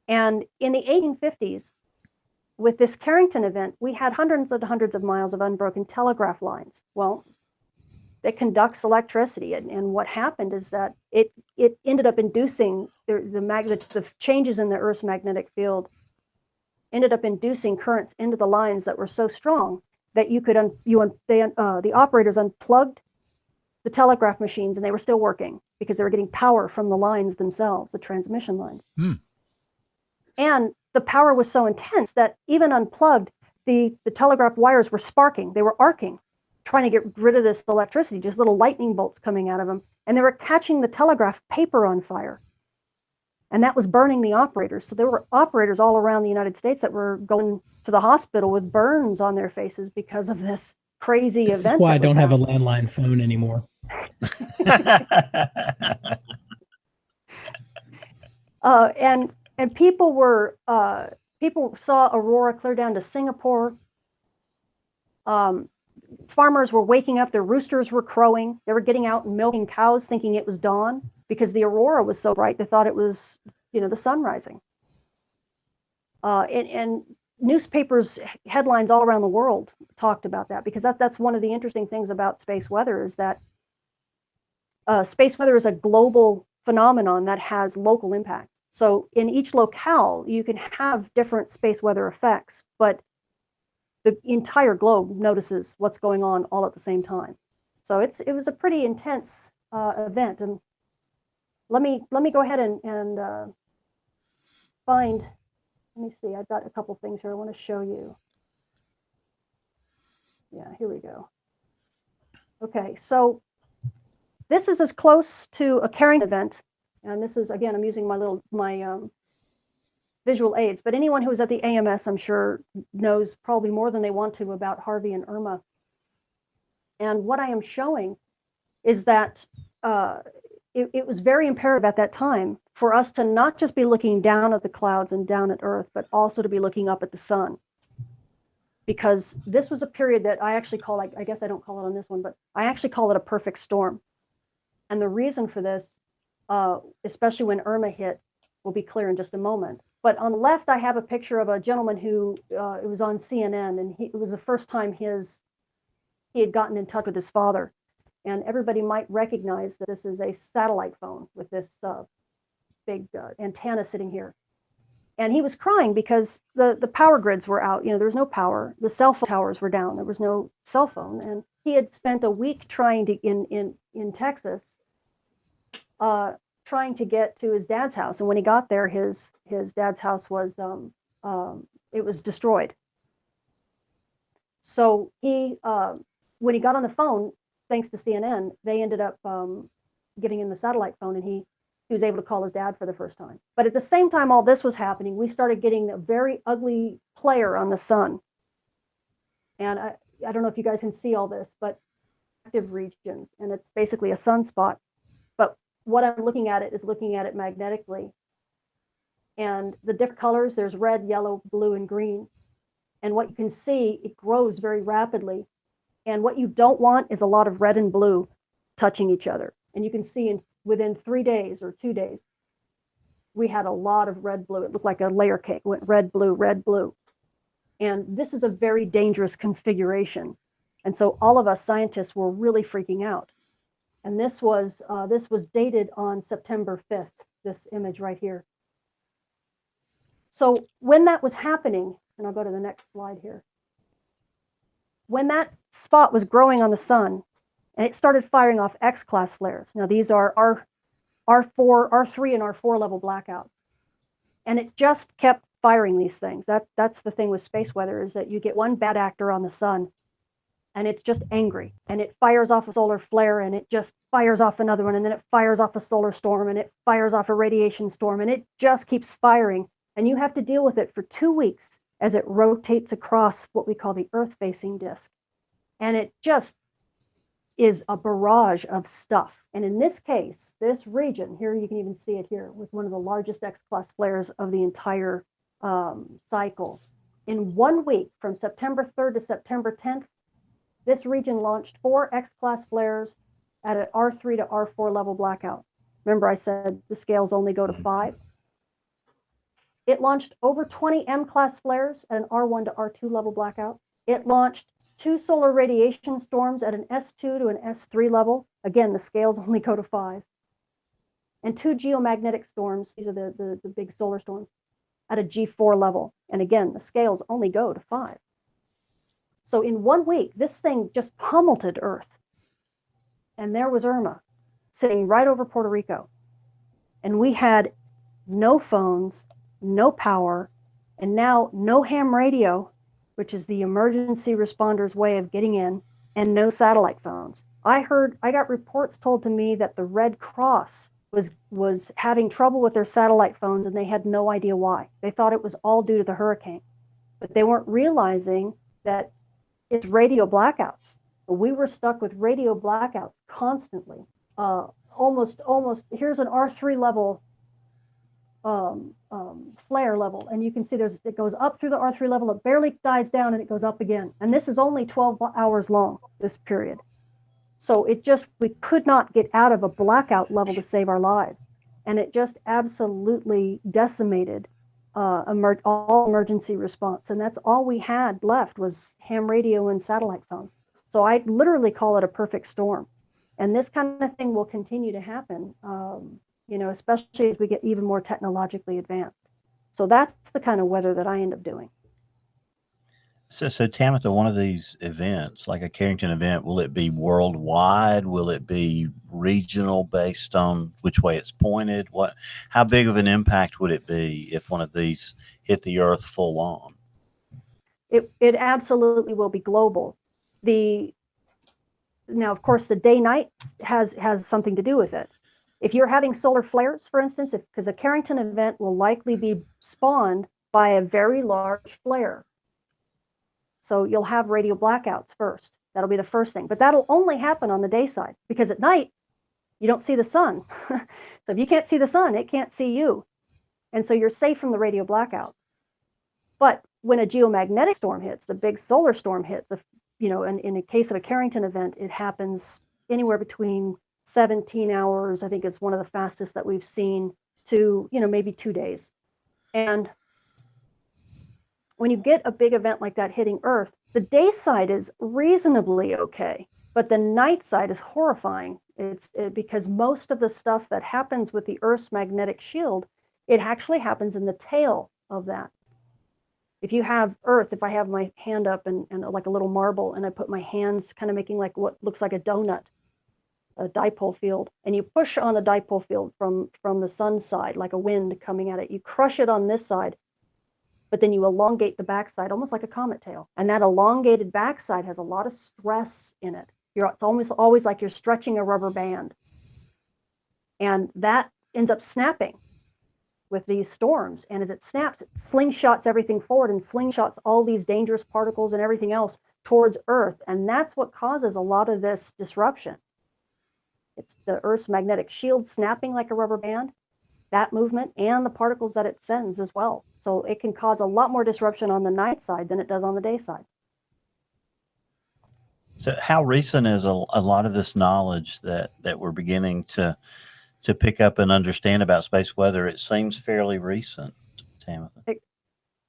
And in the 1850s, with this Carrington event, we had hundreds of miles of unbroken telegraph lines. Well, it conducts electricity, and what happened is that it ended up inducing the changes in the Earth's magnetic field ended up inducing currents into the lines that were so strong that the operators unplugged the telegraph machines, and they were still working because they were getting power from the lines themselves, the transmission lines. And the power was so intense that even unplugged, the telegraph wires were sparking. They were arcing, trying to get rid of this electricity, just little lightning bolts coming out of them. And they were catching the telegraph paper on fire. And that was burning the operators. So there were operators all around the United States that were going to the hospital with burns on their faces because of this crazy This event. is why I that we don't have a had. landline phone anymore. And people saw aurora clear down to Singapore. Farmers were waking up, their roosters were crowing, they were getting out and milking cows thinking it was dawn because the aurora was so bright they thought it was, the sun rising. And newspapers headlines all around the world talked about that, because that's one of the interesting things about space weather is that space weather is a global phenomenon that has local impact. So in each locale, you can have different space weather effects, but the entire globe notices what's going on all at the same time. So it was a pretty intense event. And let me go ahead and find. Let me see. I've got a couple things here I want to show you. Yeah, here we go. Okay, so this is as close to a carrying event, and this is, again, I'm using my visual aids, but anyone who was at the AMS, I'm sure, knows probably more than they want to about Harvey and Irma. And what I am showing is that it was very imperative at that time for us to not just be looking down at the clouds and down at Earth, but also to be looking up at the sun. Because this was a period that I actually call, I guess I don't call it on this one, but I actually call it a perfect storm. And the reason for this, especially when Irma hit, will be clear in just a moment. But on the left, I have a picture of a gentleman who it was on CNN, and it was the first time he had gotten in touch with his father. And everybody might recognize that this is a satellite phone with this big antenna sitting here. And he was crying because the power grids were out. There was no power. The cell phone towers were down. There was no cell phone. And he had spent a week trying to in Texas, trying to get to his dad's house. And when he got there, his dad's house was it was destroyed. So when he got on the phone, thanks to CNN, they ended up getting in the satellite phone, and he was able to call his dad for the first time. But at the same time all this was happening, we started getting a very ugly flare on the sun. And I don't know if you guys can see all this, but active regions, and it's basically a sunspot. But what I'm looking at is looking at it magnetically. And the different colors, there's red, yellow, blue, and green. And what you can see, it grows very rapidly. And what you don't want is a lot of red and blue touching each other. And you can see within 3 days or 2 days, we had a lot of red blue. It looked like a layer cake, went red, blue, red, blue. And this is a very dangerous configuration. And so all of us scientists were really freaking out. And this was dated on September 5th, this image right here. So when that was happening, and I'll go to the next slide here. When that spot was growing on the sun, and it started firing off X-class flares. Now these are R4, R3, and R4 level blackouts. And it just kept firing these things. That's the thing with space weather, is that you get one bad actor on the sun, and it's just angry, and it fires off a solar flare, and it just fires off another one, and then it fires off a solar storm, and it fires off a radiation storm, and it just keeps firing. And you have to deal with it for 2 weeks as it rotates across what we call the Earth-facing disk. And it just is a barrage of stuff. And in this case, this region, here you can even see it here, with one of the largest X-class flares of the entire cycle. In 1 week, from September 3rd to September 10th, this region launched 4 X-class flares at an R3 to R4 level blackout. Remember I said the scales only go to 5? It launched over 20 M-class flares at an R1 to R2 level blackout. It launched 2 solar radiation storms at an S2 to an S3 level. Again, the scales only go to 5. And 2 geomagnetic storms, these are the big solar storms, at a G4 level. And again, the scales only go to 5. So in 1 week, this thing just pummeled Earth. And there was Irma sitting right over Puerto Rico. And we had no phones, no power, and now no ham radio, which is the emergency responders' way of getting in, and no satellite phones. I got reports told to me that the Red Cross was having trouble with their satellite phones, and they had no idea why. They thought it was all due to the hurricane, but they weren't realizing that It's radio blackouts. We were stuck with radio blackouts constantly. Almost, here's an R3 level flare level, and you can see it goes up through the R3 level, it barely dies down, and it goes up again. And this is only 12 hours long, this period. So we could not get out of a blackout level to save our lives. And it just absolutely decimated all emergency response. And that's all we had left was ham radio and satellite phone. So I literally call it a perfect storm. And this kind of thing will continue to happen, especially as we get even more technologically advanced. So that's the kind of weather that I end up doing. So Tamitha, one of these events, like a Carrington event, will it be worldwide? Will it be regional based on which way it's pointed? How big of an impact would it be if one of these hit the Earth full on? It absolutely will be global. Now, of course, the day-night has something to do with it. If you're having solar flares, for instance, because a Carrington event will likely be spawned by a very large flare. So you'll have radio blackouts first. That'll be the first thing. But that'll only happen on the day side, because at night, you don't see the sun. So if you can't see the sun, it can't see you. And so you're safe from the radio blackout. But when a geomagnetic storm hits, the big solar storm hits, in the case of a Carrington event, it happens anywhere between 17 hours, I think is one of the fastest that we've seen, to, maybe 2 days. And when you get a big event like that hitting Earth, the day side is reasonably okay, but the night side is horrifying. Because most of the stuff that happens with the Earth's magnetic shield, it actually happens in the tail of that. If you have Earth, if I have my hand up and like a little marble, and I put my hands kind of making like what looks like a donut, a dipole field, and you push on the dipole field from the sun side, like a wind coming at it, you crush it on this side, but then you elongate the backside, almost like a comet tail. And that elongated backside has a lot of stress in it. It's almost always like you're stretching a rubber band. And that ends up snapping with these storms. And as it snaps, it slingshots everything forward and slingshots all these dangerous particles and everything else towards Earth. And that's what causes a lot of this disruption. It's the Earth's magnetic shield snapping like a rubber band, that movement, and the particles that it sends as well. So it can cause a lot more disruption on the night side than it does on the day side. So how recent is a lot of this knowledge that we're beginning to pick up and understand about space weather? It seems fairly recent, Tamitha.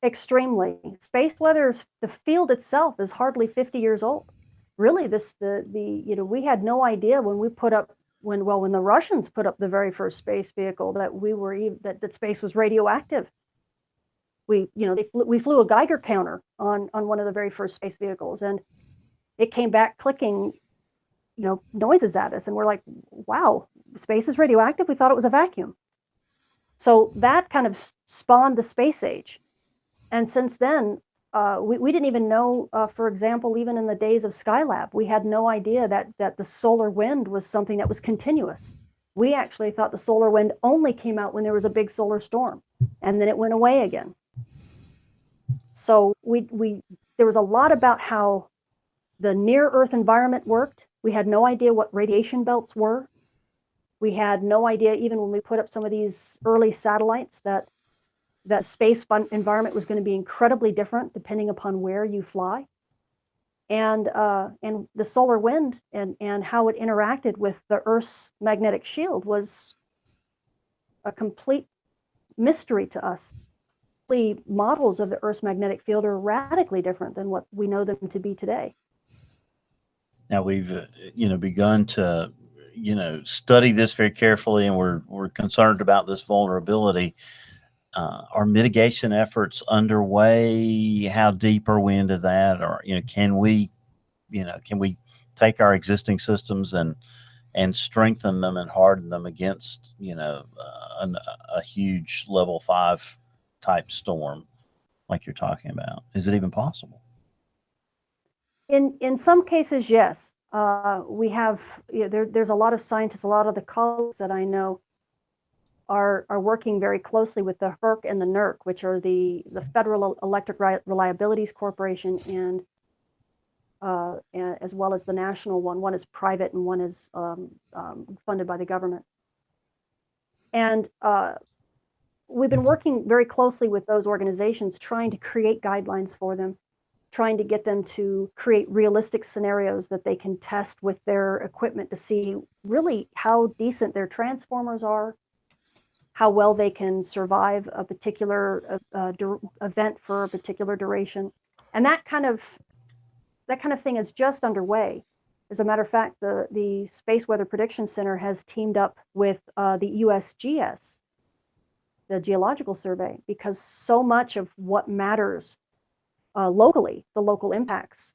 Extremely. Space weather, the field itself is hardly 50 years old. Really, we had no idea when the Russians put up the very first space vehicle that space was radioactive. We flew a Geiger counter on one of the very first space vehicles, and it came back clicking, noises at us, and we're like, wow, space is radioactive? We thought it was a vacuum. So that kind of spawned the space age. And since then, we didn't even know, for example, even in the days of Skylab, we had no idea that the solar wind was something that was continuous. We actually thought the solar wind only came out when there was a big solar storm, and then it went away again. So there was a lot about how the near-Earth environment worked. We had no idea what radiation belts were. We had no idea, even when we put up some of these early satellites, that space environment was going to be incredibly different depending upon where you fly. And the solar wind and how it interacted with the Earth's magnetic shield was a complete mystery to us. The models of the Earth's magnetic field are radically different than what we know them to be today. Now we've begun to study this very carefully, and we're concerned about this vulnerability. Are mitigation efforts underway? How deep are we into that? Or can we take our existing systems and strengthen them and harden them against a huge level 5 type storm like you're talking about? Is it even possible? In some cases, yes. We have there's a lot of scientists, a lot of the colleagues that I know are working very closely with the FERC and the NERC, which are the Federal Electric Reliabilities Corporation and as well as the national one. One is private and one is funded by the government. And we've been working very closely with those organizations, trying to create guidelines for them, trying to get them to create realistic scenarios that they can test with their equipment to see really how decent their transformers are, how well they can survive a particular event for a particular duration. And that kind of thing is just underway. As a matter of fact, the Space Weather Prediction Center has teamed up with the USGS, the Geological Survey, because so much of what matters locally, the local impacts,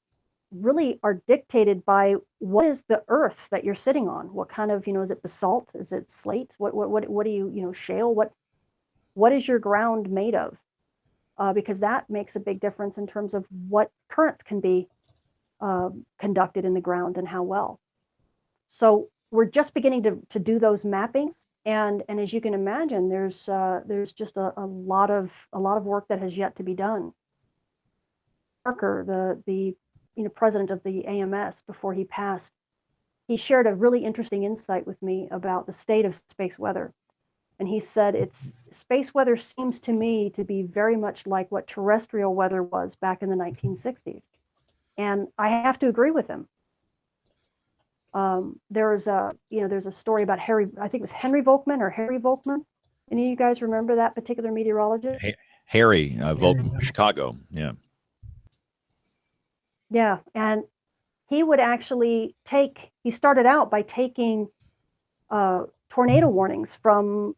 really are dictated by what is the earth that you're sitting on? What kind of, is it basalt? Is it slate? What do you, shale? What is your ground made of? Because that makes a big difference in terms of what currents can be conducted in the ground and how well. So we're just beginning to do those mappings. And as you can imagine, there's just a lot of work that has yet to be done. Parker, the president of the AMS, before he passed, he shared a really interesting insight with me about the state of space weather. And he said, space weather seems to me to be very much like what terrestrial weather was back in the 1960s. And I have to agree with him. There's a story about I think it was Henry Volkman. Any of you guys remember that particular meteorologist? Harry Volkman, Chicago. Yeah. Yeah, and he would actually he started out by taking tornado warnings from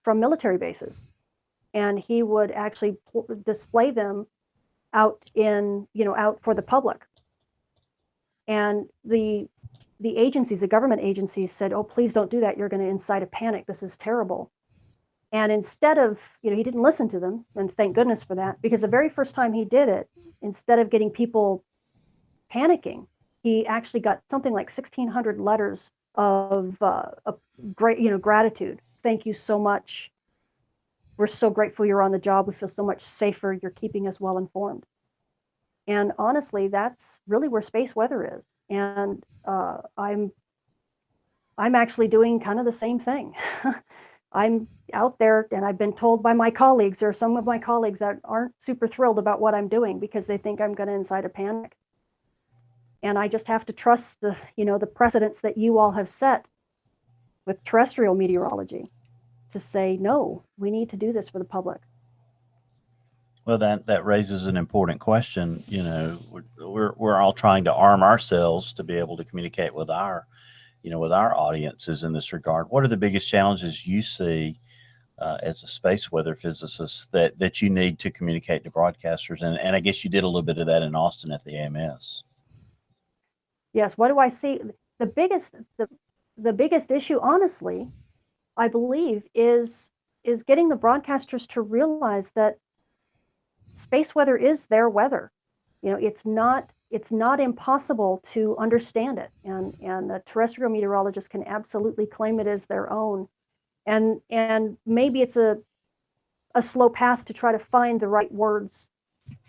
military bases, and he would actually display them out for the public. And the government agencies said, "Oh, please don't do that. You're going to incite a panic. This is terrible." And instead of, he didn't listen to them, and thank goodness for that, because the very first time he did it, instead of getting people panicking, he actually got something like 1,600 letters of great, gratitude. Thank you so much. We're so grateful you're on the job. We feel so much safer. You're keeping us well informed. And honestly, that's really where space weather is. And I'm actually doing kind of the same thing. I'm out there, and I've been told by my colleagues, or some of my colleagues that aren't super thrilled about what I'm doing because they think I'm going to incite a panic. And I just have to trust the precedents that you all have set with terrestrial meteorology to say, no, we need to do this for the public. Well, that raises an important question. We're all trying to arm ourselves to be able to communicate with our audiences in this regard. What are the biggest challenges you see as a space weather physicist that you need to communicate to broadcasters? And I guess you did a little bit of that in Austin at the AMS. Yes. What do I see? The biggest issue, honestly, I believe, is getting the broadcasters to realize that space weather is their weather. It's not impossible to understand it, and the terrestrial meteorologists can absolutely claim it as their own. And maybe it's a slow path to try to find the right words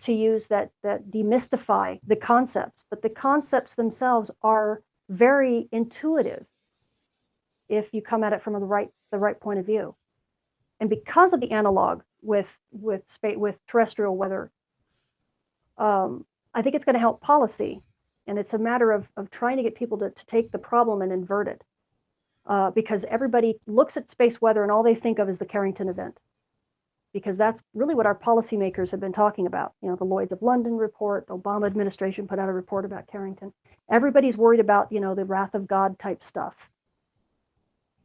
to use that demystify the concepts, but the concepts themselves are very intuitive if you come at it from the right point of view. And because of the analog with terrestrial weather, I think it's going to help policy, and it's a matter of trying to get people to take the problem and invert it, because everybody looks at space weather and all they think of is the Carrington event, because that's really what our policymakers have been talking about. The Lloyds of London report, the Obama administration put out a report about Carrington. Everybody's worried about, the wrath of God type stuff.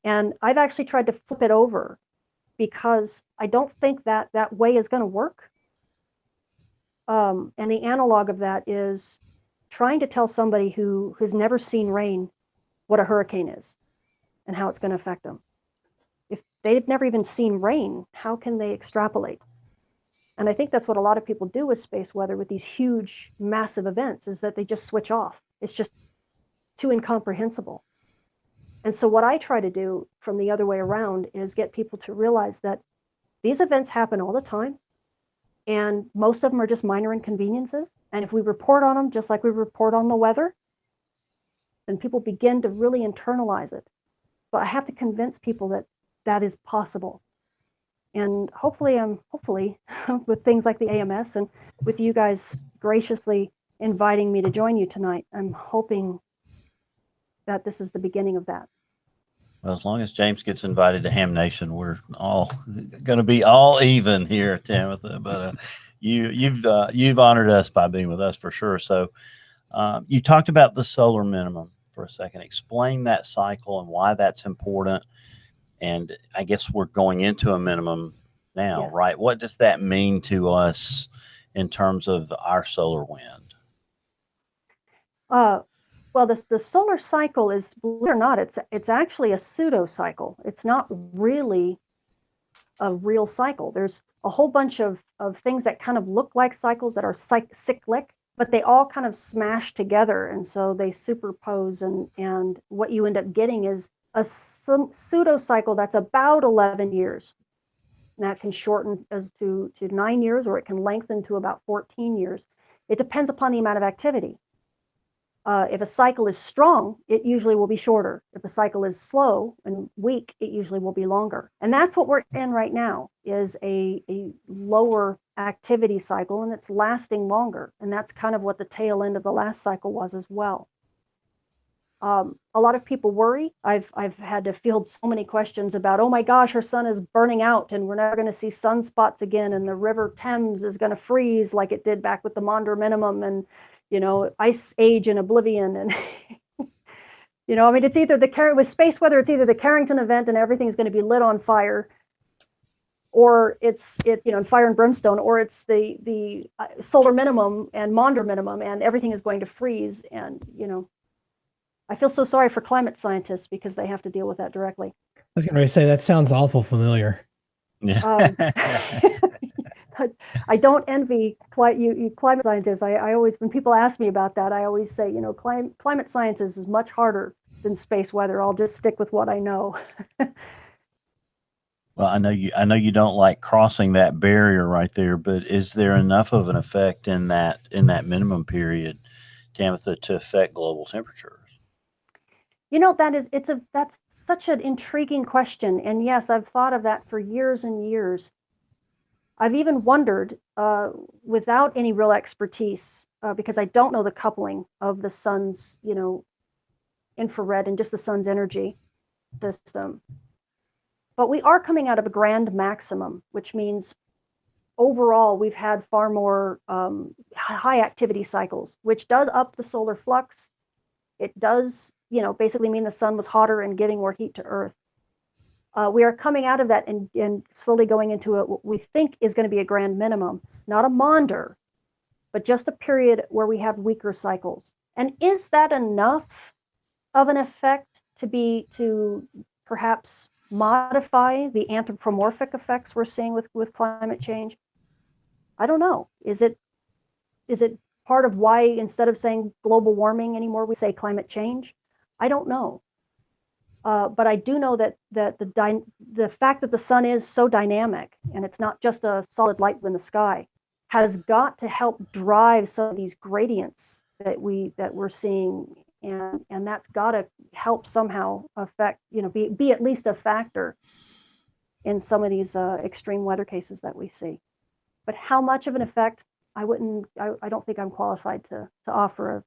And I've actually tried to flip it over, because I don't think that way is going to work. And the analog of that is trying to tell somebody who has never seen rain what a hurricane is and how it's going to affect them. If they've never even seen rain, how can they extrapolate? And I think that's what a lot of people do with space weather, with these huge, massive events, is that they just switch off. It's just too incomprehensible. And so what I try to do from the other way around is get people to realize that these events happen all the time. And most of them are just minor inconveniences. And if we report on them, just like we report on the weather, then people begin to really internalize it. But I have to convince people that that is possible. And hopefully with things like the AMS and with you guys graciously inviting me to join you tonight, I'm hoping that this is the beginning of that. Well, as long as James gets invited to Ham Nation, we're all going to be all even here, Tamitha. But you've honored us by being with us for sure. So you talked about the solar minimum for a second. Explain that cycle and why that's important. And I guess we're going into a minimum now, right? What does that mean to us in terms of our solar wind? Well, the solar cycle is, believe it or not, it's actually a pseudo cycle. It's not really a real cycle. There's a whole bunch of things that kind of look like cycles that are cyclic, but they all kind of smash together, and so they superpose, and what you end up getting is a pseudo cycle that's about 11 years. And that can shorten as to 9 years, or it can lengthen to about 14 years. It depends upon the amount of activity. If a cycle is strong, it usually will be shorter. If a cycle is slow and weak, it usually will be longer. And that's what we're in right now, is a lower activity cycle, and it's lasting longer. And that's kind of what the tail end of the last cycle was as well. A lot of people worry. I've had to field so many questions about, oh my gosh, our sun is burning out and we're never going to see sunspots again, and the River Thames is going to freeze like it did back with the Maunder minimum, and ice age and oblivion. And I mean, it's either with space weather, it's either the Carrington event and everything's going to be lit on fire, or it's fire and brimstone, or it's the solar minimum and Maunder minimum and everything is going to freeze. And I feel so sorry for climate scientists because they have to deal with that directly. I was going to say, that sounds awful familiar. Yeah. I don't envy you climate scientists. I always, when people ask me about that, I always say, climate science is much harder than space weather. I'll just stick with what I know. Well, I know you don't like crossing that barrier right there, but is there enough of an effect in that minimum period, Tamitha, to affect global temperatures? That's such an intriguing question. And yes, I've thought of that for years and years. I've even wondered, without any real expertise, because I don't know the coupling of the sun's, infrared and just the sun's energy system. But we are coming out of a grand maximum, which means overall we've had far more high activity cycles, which does up the solar flux. It does, basically mean the sun was hotter and giving more heat to Earth. We are coming out of that and slowly going into what we think is going to be a grand minimum, not a Maunder, but just a period where we have weaker cycles. And is that enough of an effect to perhaps modify the anthropomorphic effects we're seeing with climate change? I don't know. Is it part of why, instead of saying global warming anymore, we say climate change? I don't know. But I do know that the fact that the sun is so dynamic and it's not just a solid light in the sky has got to help drive some of these gradients that we're seeing, and that's got to help somehow affect, be at least a factor in some of these extreme weather cases that we see. But how much of an effect, I don't think I'm qualified to offer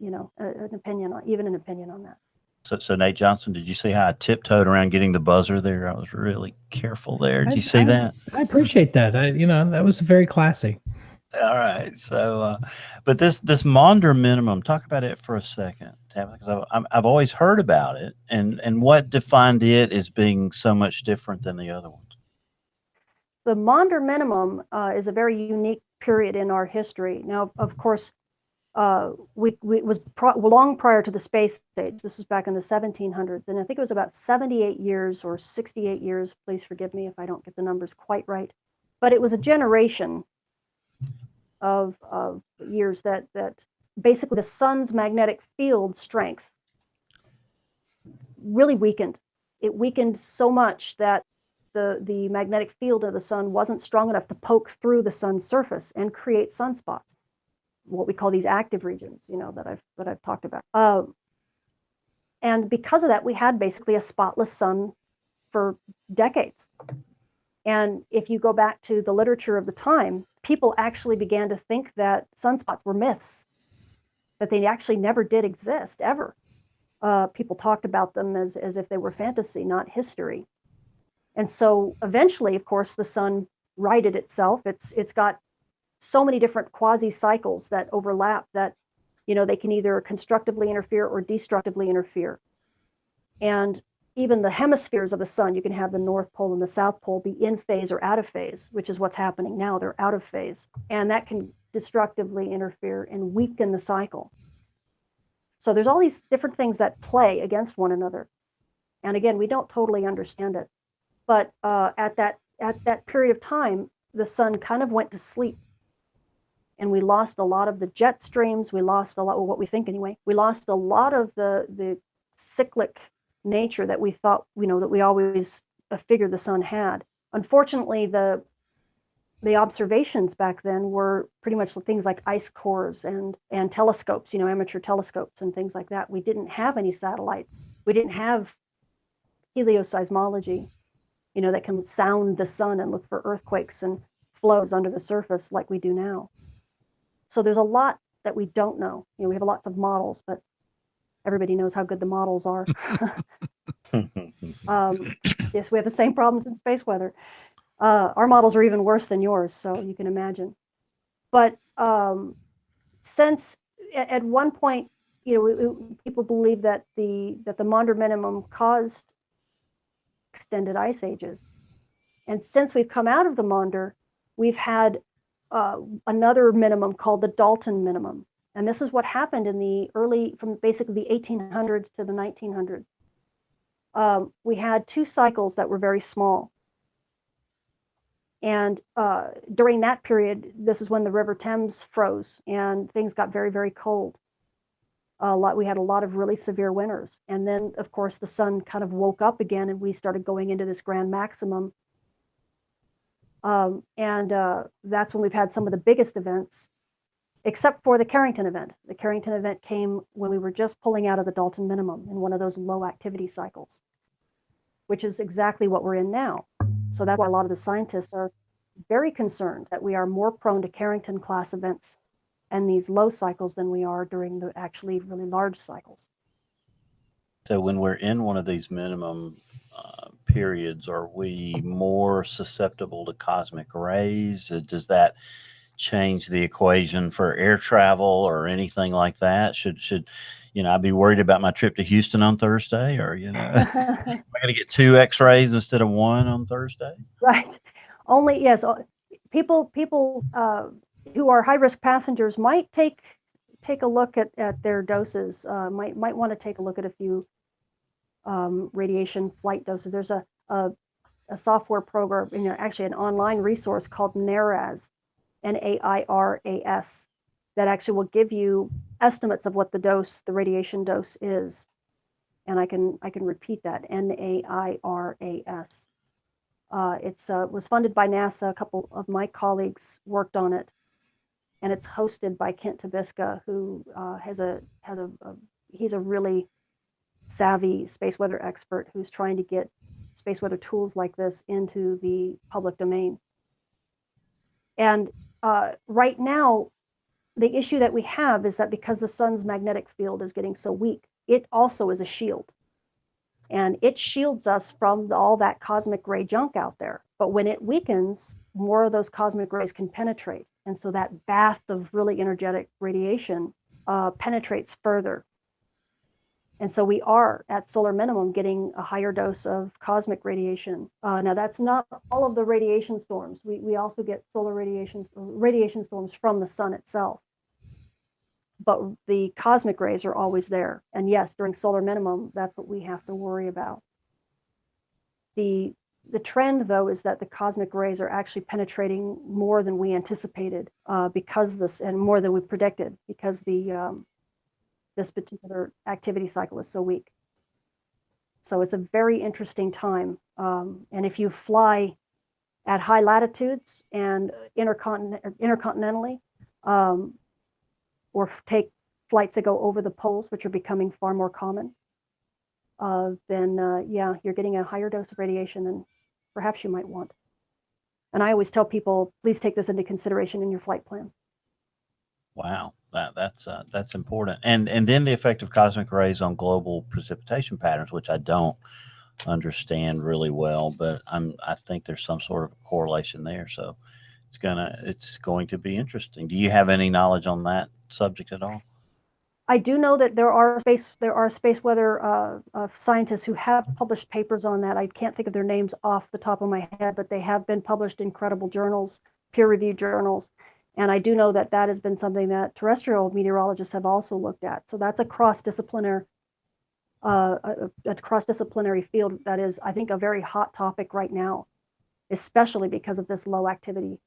an opinion on that. So Nate Johnson, did you see how I tiptoed around getting the buzzer there? I was really careful there. Did you see that? I appreciate that. That was very classy. All right. So, but this Maunder minimum, talk about it for a second, because I've always heard about it, and what defined it as being so much different than the other ones. The Maunder minimum is a very unique period in our history. Now, of course, long prior to the space age. This is back in the 1700s, and I think it was about 78 years or 68 years. Please forgive me if I don't get the numbers quite right, but it was a generation of years that basically the sun's magnetic field strength really weakened. It weakened so much that the magnetic field of the sun wasn't strong enough to poke through the sun's surface and create sunspots, what we call these active regions, that I've talked about. And because of that, we had basically a spotless sun for decades. And if you go back to the literature of the time, people actually began to think that sunspots were myths, that they actually never did exist, ever. People talked about them as if they were fantasy, not history. And so eventually, of course, the sun righted itself. It's got so many different quasi-cycles that overlap that, they can either constructively interfere or destructively interfere. And even the hemispheres of the sun, you can have the North Pole and the South Pole be in phase or out of phase, which is what's happening now. They're out of phase. And that can destructively interfere and weaken the cycle. So there's all these different things that play against one another. And again, we don't totally understand it. But at that period of time, the sun kind of went to sleep. And we lost a lot of the jet streams. We lost a lot, well, what we think anyway. We lost a lot of the cyclic nature that we thought, that we always figured the sun had. Unfortunately, the observations back then were pretty much things like ice cores and telescopes, amateur telescopes and things like that. We didn't have any satellites. We didn't have helioseismology, that can sound the sun and look for earthquakes and flows under the surface like we do now. So there's a lot that we don't know. We have lots of models, but everybody knows how good the models are. Yes, we have the same problems in space weather. Our models are even worse than yours, so you can imagine. But since at one point, people believe that the Maunder minimum caused extended ice ages, and since we've come out of the Maunder, we've had another minimum called the Dalton minimum, and this is what happened in from basically the 1800s to the 1900s. We had two cycles that were very small. And during that period, this is when the River Thames froze and things got very, very cold. We had a lot of really severe winters. And then, of course, the sun kind of woke up again and we started going into this grand maximum. That's when we've had some of the biggest events, except for the Carrington event. The Carrington event came when we were just pulling out of the Dalton minimum in one of those low activity cycles, which is exactly what we're in now. So that's why a lot of the scientists are very concerned that we are more prone to Carrington class events and these low cycles than we are during the actually really large cycles. So when we're in one of these minimum periods, are we more susceptible to cosmic rays? Does that change the equation for air travel or anything like that? Should I be worried about my trip to Houston on Thursday, or am I going to get 2 X-rays instead of 1 on Thursday? Right. Only, yes, people who are high-risk passengers might take a look at their doses. Might want to take a look at a few radiation flight doses. There's a software program, actually an online resource called NAIRAS, NAIRAS, that actually will give you estimates of what the radiation dose is. And I can repeat that, NAIRAS. It was funded by NASA. A couple of my colleagues worked on it, and it's hosted by Kent Tabiska, who he's a really savvy space weather expert who's trying to get space weather tools like this into the public domain. And right now, the issue that we have is that because the sun's magnetic field is getting so weak, it also is a shield. And it shields us from all that cosmic ray junk out there. But when it weakens, more of those cosmic rays can penetrate. And so that bath of really energetic radiation penetrates further. And so we are at solar minimum getting a higher dose of cosmic radiation. Now that's not all of the radiation storms. We also get solar radiation storms from the sun itself. But the cosmic rays are always there. And yes, during solar minimum, that's what we have to worry about. The trend, though, is that the cosmic rays are actually penetrating more than we anticipated and more than we predicted, because this particular activity cycle is so weak. So it's a very interesting time. And if you fly at high latitudes and intercontinentally, or take flights that go over the poles, which are becoming far more common, then yeah, you're getting a higher dose of radiation than perhaps you might want. And I always tell people, please take this into consideration in your flight plan. Wow, that's important. And then the effect of cosmic rays on global precipitation patterns, which I don't understand really well, but I think there's some sort of correlation there. So it's going to be interesting. Do you have any knowledge on that subject at all? I do know that there are space weather scientists who have published papers on that. I can't think of their names off the top of my head, but they have been published in credible journals, peer-reviewed journals. And I do know that that has been something that terrestrial meteorologists have also looked at. So that's a cross-disciplinary field that is, I think, a very hot topic right now, especially because of this low activity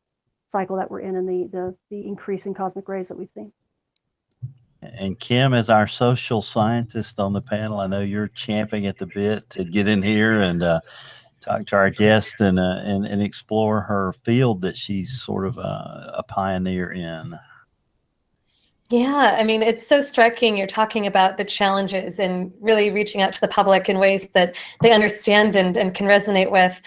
cycle that we're in and the increase in cosmic rays that we've seen. And Kim, as our social scientist on the panel, I know you're champing at the bit to get in here and talk to our guest and explore her field that she's sort of a pioneer in. Yeah, I mean, it's so striking. You're talking about the challenges and really reaching out to the public in ways that they understand and can resonate with.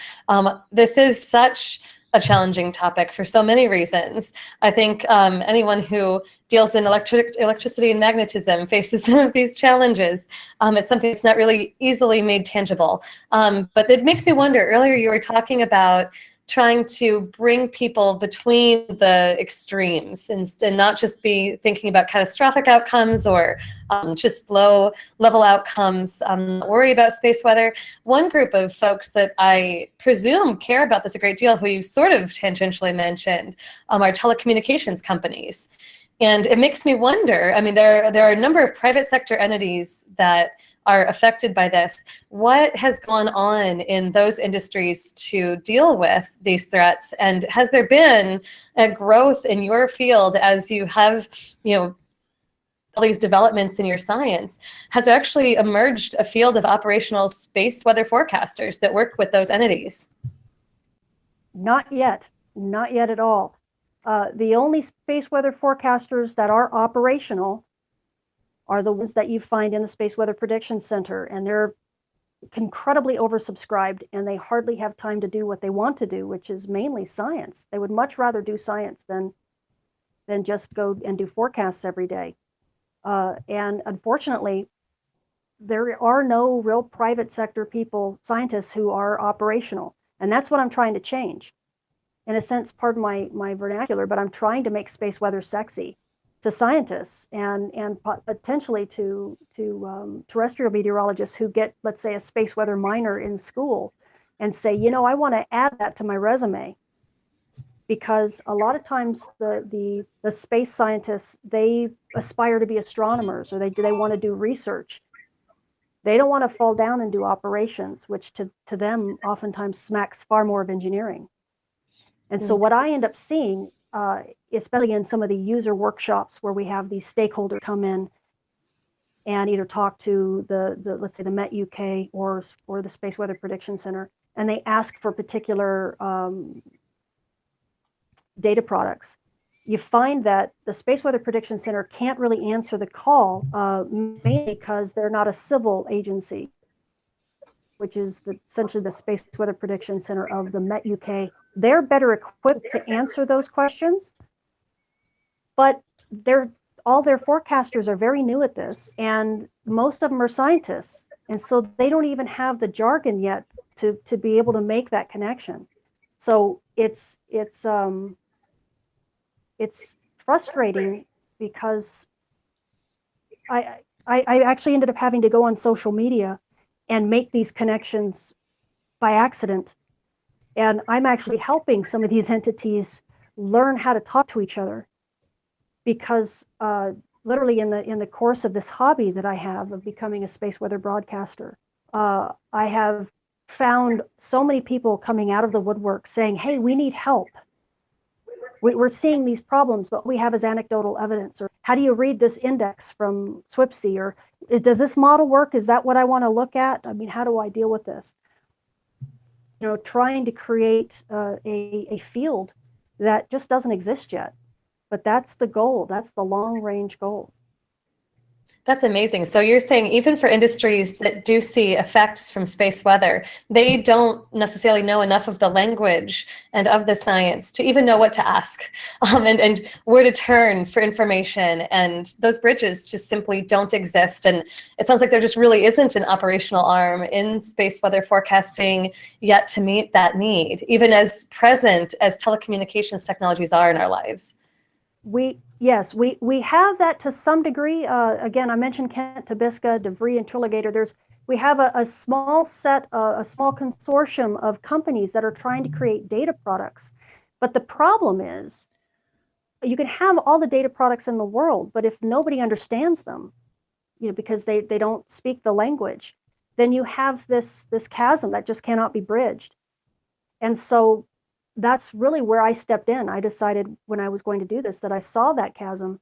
This is such a challenging topic for so many reasons. I think anyone who deals in electricity and magnetism faces some of these challenges. It's something that's not really easily made tangible. But it makes me wonder, earlier you were talking about trying to bring people between the extremes and not just be thinking about catastrophic outcomes or just low level outcomes, worry about space weather. One group of folks that I presume care about this a great deal, who you sort of tangentially mentioned, are telecommunications companies. And it makes me wonder, I mean, there are a number of private sector entities that are affected by this. What has gone on in those industries to deal with these threats? And has there been a growth in your field as you have, all these developments in your science? Has there actually emerged a field of operational space weather forecasters that work with those entities? Not yet at all. The only space weather forecasters that are operational are the ones that you find in the Space Weather Prediction Center, and they're incredibly oversubscribed, and they hardly have time to do what they want to do, which is mainly science. They would much rather do science than just go and do forecasts every day. And unfortunately, there are no real private sector scientists who are operational, and that's what I'm trying to change. In a sense, pardon my vernacular, but I'm trying to make space weather sexy to scientists and potentially to terrestrial meteorologists who get, let's say, a space weather minor in school and say, I want to add that to my resume. Because a lot of times the space scientists, they aspire to be astronomers, or they want to do research. They don't want to fall down and do operations, which to them oftentimes smacks far more of engineering. And so what I end up seeing, especially in some of the user workshops where we have these stakeholders come in and either talk to the let's say the Met UK or the Space Weather Prediction Center, and they ask for particular data products, you find that the Space Weather Prediction Center can't really answer the call, mainly because they're not a civil agency, which is essentially the Space Weather Prediction Center of the Met UK. They're better equipped to answer those questions, but all their forecasters are very new at this, and most of them are scientists, and so they don't even have the jargon yet to be able to make that connection. So it's frustrating because I actually ended up having to go on social media and make these connections by accident. And I'm actually helping some of these entities learn how to talk to each other, because literally in the course of this hobby that I have of becoming a space weather broadcaster, I have found so many people coming out of the woodwork saying, hey, we need help. we're seeing these problems, but we have is anecdotal evidence. Or how do you read this index from SWPC? Or does this model work? Is that what I want to look at? I mean, how do I deal with this? You know, trying to create a field that just doesn't exist yet. But that's the goal. That's the long range goal. That's amazing. So you're saying even for industries that do see effects from space weather, they don't necessarily know enough of the language and of the science to even know what to ask and where to turn for information. And those bridges just simply don't exist. And it sounds like there just really isn't an operational arm in space weather forecasting yet to meet that need, even as present as telecommunications technologies are in our lives. Yes, we have that to some degree. Again, I mentioned Kent, Tabisca, DeVry, and Trilligator. We have a small set, a small consortium of companies that are trying to create data products. But the problem is, you can have all the data products in the world, but if nobody understands them, you know, because they don't speak the language, then you have this chasm that just cannot be bridged. And so that's really where I stepped in. I decided when I was going to do this that I saw that chasm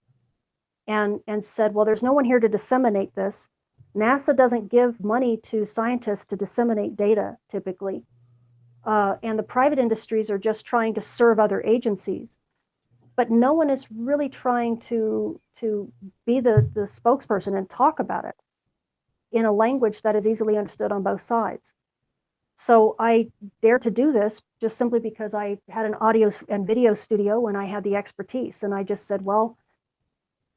and said, well, there's no one here to disseminate this. NASA doesn't give money to scientists to disseminate data typically. And the private industries are just trying to serve other agencies. But no one is really trying to be the spokesperson and talk about it in a language that is easily understood on both sides. So I dared to do this just simply because I had an audio and video studio and I had the expertise. And I just said, well,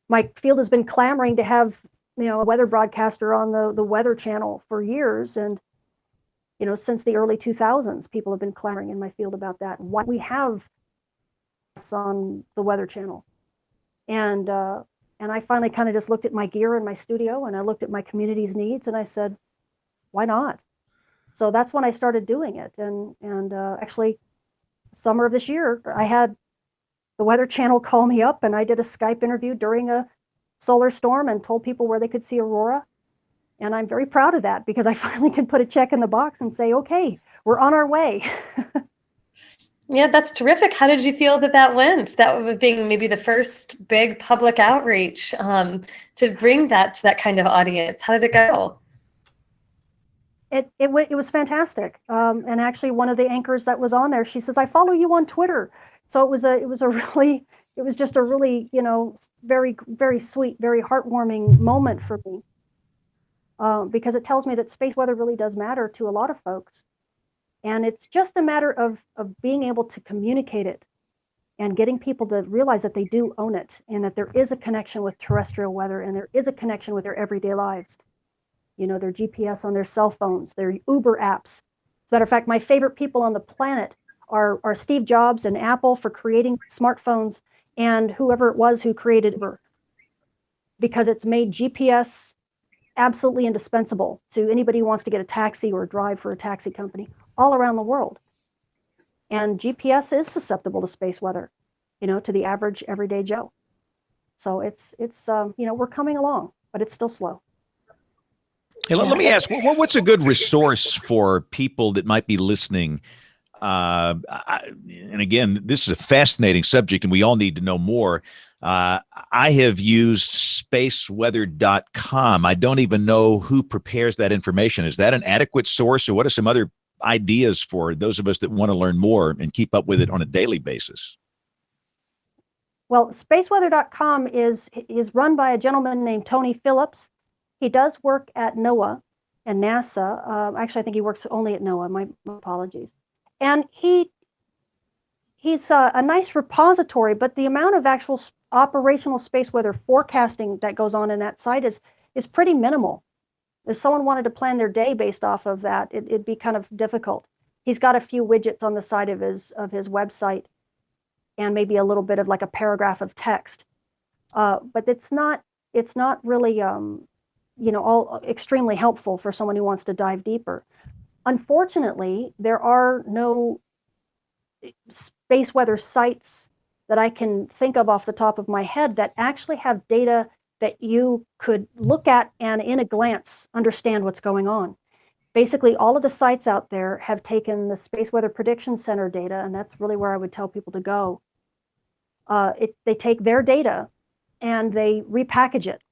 my field has been clamoring to have, you know, a weather broadcaster on the Weather Channel for years. And, you know, since the early 2000s, people have been clamoring in my field about that. Why we have us on the Weather Channel. And I finally kind of just looked at my gear in my studio and I looked at my community's needs and I said, why not? So that's when I started doing it. And actually, summer of this year, I had the Weather Channel call me up and I did a Skype interview during a solar storm and told people where they could see aurora. And I'm very proud of that because I finally can put a check in the box and say, okay, we're on our way. Yeah, that's terrific. How did you feel that went? That was being maybe the first big public outreach to bring that to that kind of audience. How did it go? It was fantastic. And actually one of the anchors that was on there, she says, I follow you on Twitter. So it was just a really, you know, very, very sweet, very heartwarming moment for me. Because it tells me that space weather really does matter to a lot of folks. And it's just a matter of being able to communicate it and getting people to realize that they do own it and that there is a connection with terrestrial weather and there is a connection with their everyday lives. You know, their GPS on their cell phones, their Uber apps. As a matter of fact, my favorite people on the planet are Steve Jobs and Apple for creating smartphones and whoever it was who created Uber, because it's made GPS absolutely indispensable to anybody who wants to get a taxi or drive for a taxi company all around the world. And GPS is susceptible to space weather, you know, to the average everyday Joe. So it's you know, we're coming along, but it's still slow. Hey, let me ask, what's a good resource for people that might be listening? And again, this is a fascinating subject, and we all need to know more. I have used spaceweather.com. I don't even know who prepares that information. Is that an adequate source, or what are some other ideas for those of us that want to learn more and keep up with it on a daily basis? Well, spaceweather.com is run by a gentleman named Tony Phillips. He does work at NOAA and NASA. Actually, I think he works only at NOAA. My apologies. And he's a nice repository, but the amount of actual operational space weather forecasting that goes on in that site is pretty minimal. If someone wanted to plan their day based off of that, it'd be kind of difficult. He's got a few widgets on the side of his website and maybe a little bit of like a paragraph of text. But it's not really you know, all extremely helpful for someone who wants to dive deeper. Unfortunately, there are no space weather sites that I can think of off the top of my head that actually have data that you could look at and in a glance understand what's going on. Basically, all of the sites out there have taken the Space Weather Prediction Center data, and that's really where I would tell people to go. They take their data and they repackage it.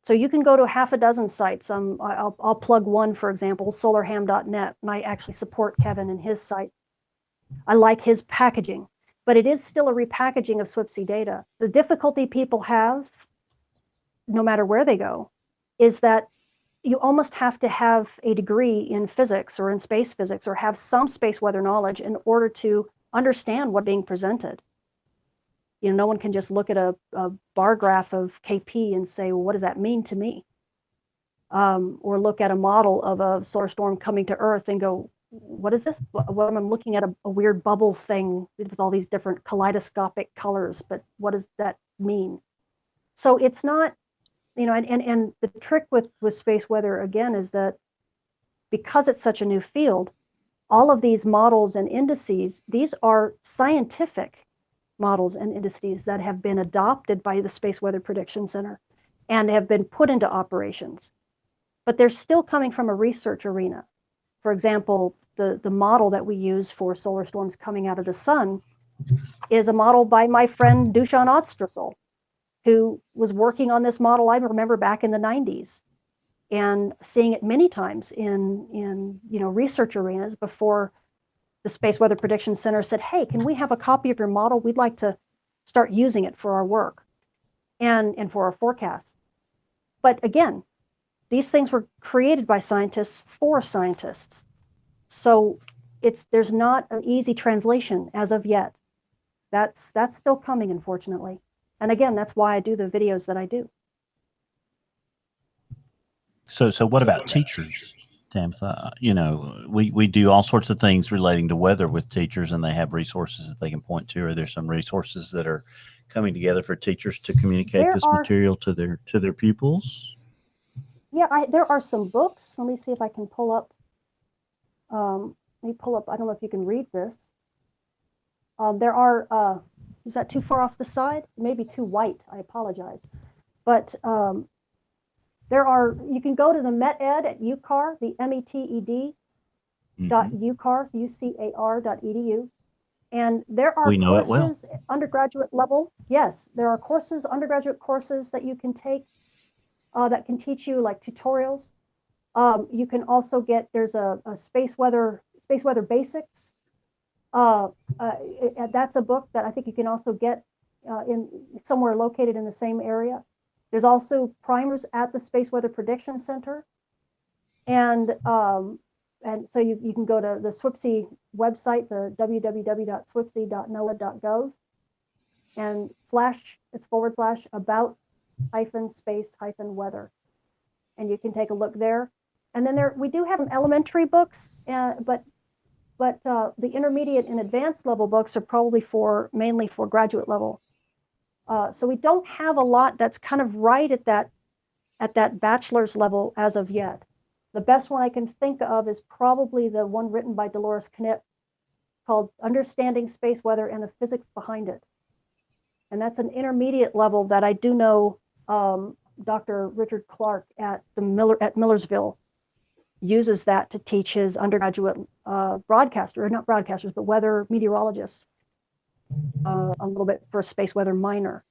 So you can go to half a dozen sites. I'll plug one, for example, solarham.net, and I actually support Kevin and his site. I like his packaging, but it is still a repackaging of SWPC data. The difficulty people have, no matter where they go, is that you almost have to have a degree in physics or in space physics or have some space weather knowledge in order to understand what's being presented. You know, no one can just look at a bar graph of KP and say, well, what does that mean to me? Or look at a model of a solar storm coming to Earth and go, what is this? What am I looking at a weird bubble thing with all these different kaleidoscopic colors, but what does that mean? So it's not, you know, and the trick with space weather, again, is that because it's such a new field, all of these models and indices, these are scientific models and indices that have been adopted by the Space Weather Prediction Center and have been put into operations. But they're still coming from a research arena. For example, the model that we use for solar storms coming out of the sun is a model by my friend Dusan Ostrosel, who was working on this model, I remember, back in the 90s, and seeing it many times in research arenas before the Space Weather Prediction Center said, hey, can we have a copy of your model? We'd like to start using it for our work and for our forecasts. But again, these things were created by scientists for scientists. So there's not an easy translation as of yet. That's still coming, unfortunately. And again, that's why I do the videos that I do. So what about teachers, Tamtha? You know, we do all sorts of things relating to weather with teachers, and they have resources that they can point to. Are there some resources that are coming together for teachers to communicate this material to their pupils? Yeah, there are some books. Let me see if I can pull up. Let me pull up. I don't know if you can read this. There are. Is that too far off the side? Maybe too white. I apologize. But there are. You can go to the METED at UCAR, the METED .ucar, UCAR.edu, and there are courses undergraduate level. Yes, there are courses, undergraduate courses that you can take that can teach you like tutorials. You can also get, there's a space weather basics. That's a book that I think you can also get in somewhere located in the same area. There's also primers at the Space Weather Prediction Center. And so you can go to the SWPC website, the www.swpc.noaa.gov, and it's /about-space-weather. And you can take a look there. And then we do have some elementary books, but the intermediate and advanced level books are probably mainly for graduate level. So we don't have a lot that's kind of right at that bachelor's level as of yet. The best one I can think of is probably the one written by Dolores Knipp called Understanding Space Weather and the Physics Behind It. And that's an intermediate level that I do know Dr. Richard Clark at Millersville uses that to teach his undergraduate not broadcasters, but weather meteorologists a little bit for a space weather minor.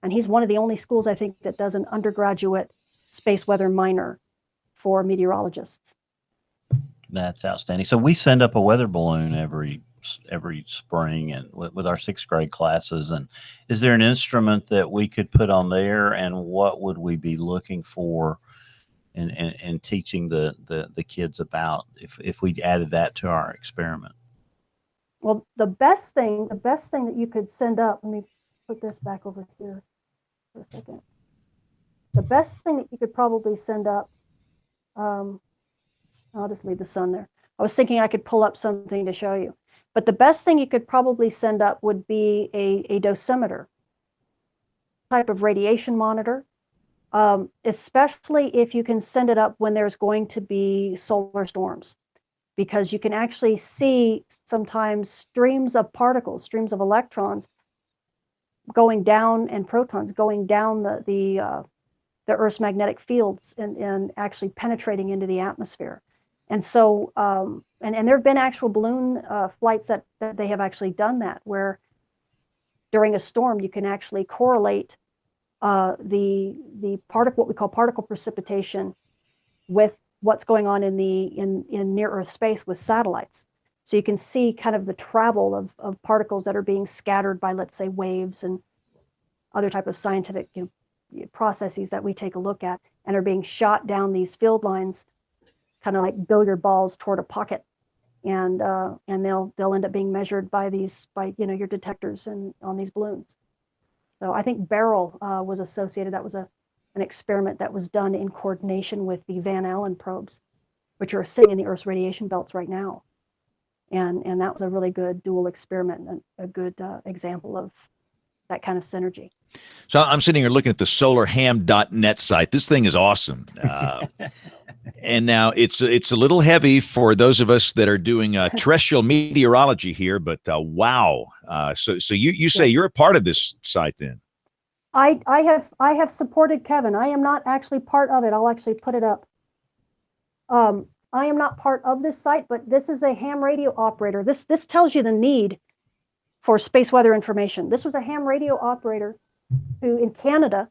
And he's one of the only schools, I think, that does an undergraduate space weather minor for meteorologists. That's outstanding. So we send up a weather balloon every spring and with our 6th grade classes. And is there an instrument that we could put on there, and what would we be looking for and teaching the kids about if we added that to our experiment? Well, the best thing that you could send up, let me put this back over here for a second. The best thing that you could probably send up, I'll just leave the sun there. I was thinking I could pull up something to show you, but the best thing you could probably send up would be a dosimeter, type of radiation monitor, especially if you can send it up when there's going to be solar storms, because you can actually see sometimes streams of particles, streams of electrons going down and protons going down the Earth's magnetic fields and actually penetrating into the atmosphere. And so, and there have been actual balloon flights that they have actually done that, where during a storm, you can actually correlate the particle, what we call particle precipitation, with what's going on in near Earth space with satellites. So you can see kind of the travel of particles that are being scattered by, let's say, waves and other type of scientific processes that we take a look at, and are being shot down these field lines, kind of like billiard balls toward a pocket, and they'll end up being measured by your detectors and on these balloons. So I think Beryl was associated. That was an experiment that was done in coordination with the Van Allen probes, which are sitting in the Earth's radiation belts right now. And that was a really good dual experiment, and a good example of that kind of synergy. So I'm sitting here looking at the solarham.net site. This thing is awesome. And now it's a little heavy for those of us that are doing terrestrial meteorology here, but wow. So you say you're a part of this site then? I have supported Kevin. I am not actually part of it. I'll actually put it up. I am not part of this site, but this is a ham radio operator. This tells you the need for space weather information. This was a ham radio operator who, in Canada,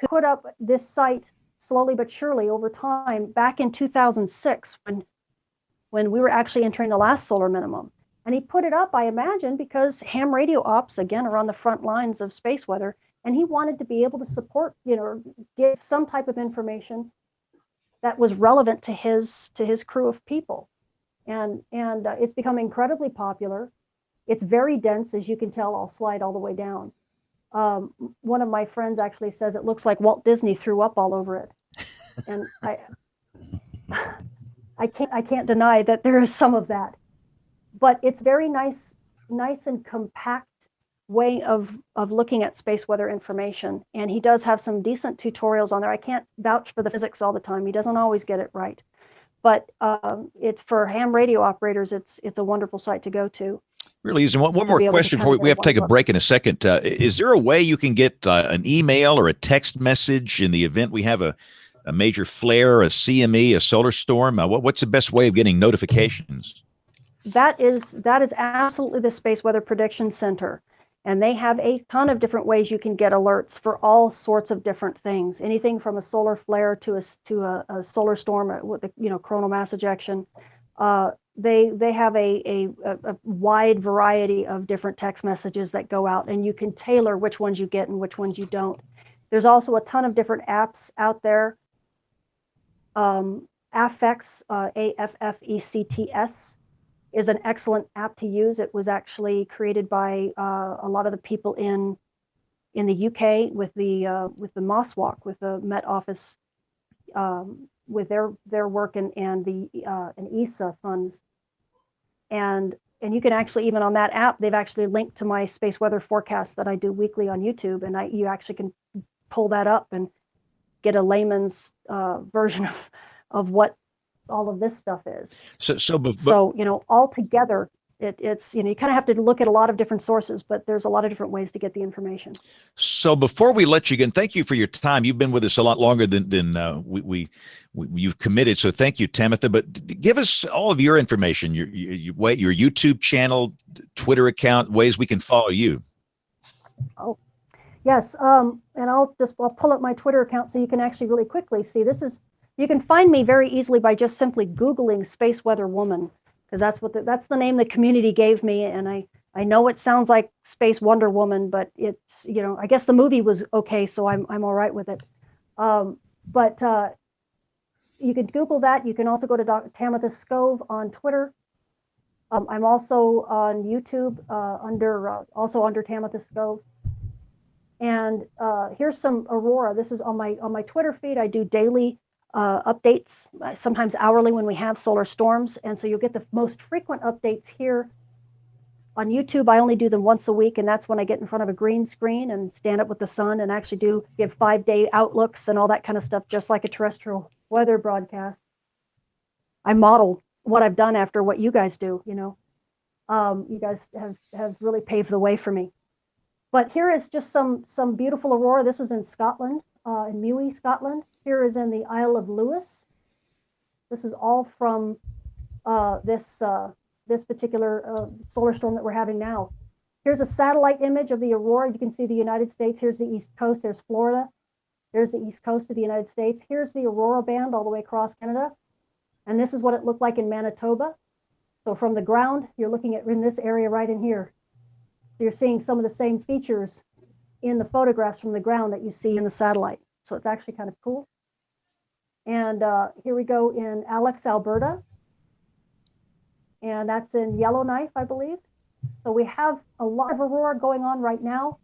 who put up this site slowly but surely over time back in 2006, when we were actually entering the last solar minimum. And he put it up, I imagine, because ham radio ops, again, are on the front lines of space weather, and he wanted to be able to support, give some type of information that was relevant to his crew of people. And it's become incredibly popular. It's very dense, as you can tell. I'll slide all the way down. One of my friends actually says it looks like Walt Disney threw up all over it. And I can't deny that there is some of that. But it's very nice and compact way of looking at space weather information. And he does have some decent tutorials on there. I can't vouch for the physics all the time. He doesn't always get it right. But it's for ham radio operators, it's a wonderful site to go to. Really is. And one more question before we have to take a break in a second. Is there a way you can get an email or a text message in the event we have a major flare, a CME, a solar storm? What's the best way of getting notifications? That is absolutely the Space Weather Prediction Center. And they have a ton of different ways you can get alerts for all sorts of different things. Anything from a solar flare to a solar storm with coronal mass ejection. They have a wide variety of different text messages that go out, and you can tailor which ones you get and which ones you don't. There's also a ton of different apps out there. AFFECTS, AFFECTS, is an excellent app to use. It was actually created by a lot of the people in the UK with the MOSWAC, with the Met Office, with their work and ESA funds. And you can actually, even on that app, they've actually linked to my space weather forecast that I do weekly on YouTube, and you actually can pull that up and get a layman's version of what all of this stuff is. So all together, it's you kind of have to look at a lot of different sources, but there's a lot of different ways to get the information. So before we let you again, thank you for your time. You've been with us a lot longer than you've committed. So thank you, Tamitha. But give us all of your information, your YouTube channel, Twitter account, ways we can follow you. Oh, yes. And I'll pull up my Twitter account so you can actually really quickly see. You can find me very easily by just simply Googling Space Weather Woman, because that's the name the community gave me. And I know it sounds like Space Wonder Woman, but it's, I guess the movie was okay, so I'm all right with it. But you can Google that. You can also go to Tamitha Scove on Twitter. I'm also on YouTube under Tamitha Scove. And here's some aurora. This is on my Twitter feed. I do daily updates, sometimes hourly when we have solar storms. And so you'll get the most frequent updates here. On YouTube, I only do them once a week, and that's when I get in front of a green screen and stand up with the sun and actually give 5-day outlooks and all that kind of stuff, just like a terrestrial weather broadcast. I model what I've done after what you guys do, You guys have really paved the way for me. But here is just some beautiful aurora. This was in Scotland, in Mewey, Scotland. Here is in the Isle of Lewis. This is all from this particular solar storm that we're having now. Here's a satellite image of the aurora. You can see the United States. Here's the East Coast. There's Florida. There's the East Coast of the United States. Here's the aurora band all the way across Canada. And this is what it looked like in Manitoba. So from the ground, you're looking at in this area right in here. So you're seeing some of the same features in the photographs from the ground that you see in the satellite. So it's actually kind of cool. And here we go in Alex, Alberta. And that's in Yellowknife, I believe. So we have a lot of aurora going on right now.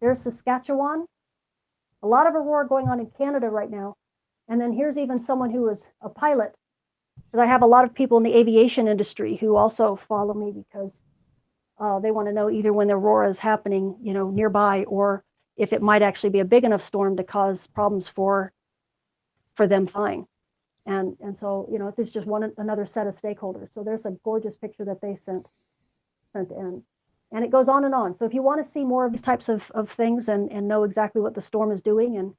There's Saskatchewan. A lot of aurora going on in Canada right now. And then here's even someone who is a pilot. Because I have a lot of people in the aviation industry who also follow me because they want to know either when the aurora is happening, nearby, or if it might actually be a big enough storm to cause problems for them flying. And so, this is just another set of stakeholders. So there's a gorgeous picture that they sent in. And it goes on and on. So if you want to see more of these types of things and know exactly what the storm is doing and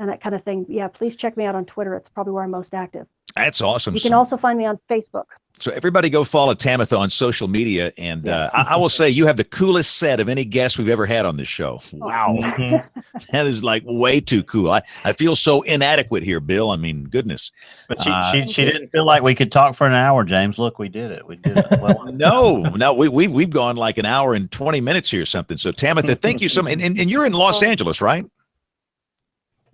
that kind of thing, yeah, please check me out on Twitter. It's probably where I'm most active. That's awesome. You can also find me on Facebook. So everybody go follow Tamitha on social media. And I will say you have the coolest set of any guest we've ever had on this show. Wow. That is like way too cool. I feel so inadequate here, Bill. I mean, goodness. But she didn't feel like we could talk for an hour, James. Look, we did it. We did it. Well, no, we've gone like an hour and 20 minutes here or something. So Tamitha, thank you so much. And you're in Los Angeles, right?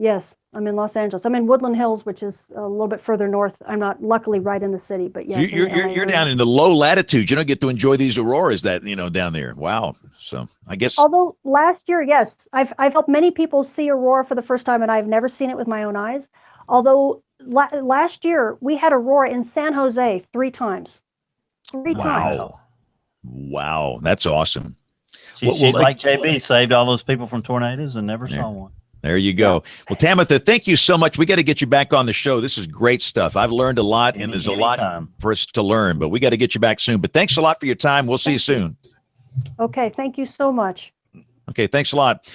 Yes, I'm in Los Angeles. I'm in Woodland Hills, which is a little bit further north. I'm not luckily right in the city, but yes. So you're down in the low latitudes. You don't get to enjoy these auroras down there. Wow. So I guess. Although last year, yes, I've helped many people see aurora for the first time, and I've never seen it with my own eyes. Although last year we had aurora in San Jose 3 times. 3 times. Wow, that's awesome. She's like JB, saved all those people from tornadoes and never saw one. There you go. Well, Tamitha, thank you so much. We got to get you back on the show. This is great stuff. I've learned a lot, and there's a lot for us to learn, but we got to get you back soon. But thanks a lot for your time. We'll see you soon. Okay, thank you so much. Okay, thanks a lot.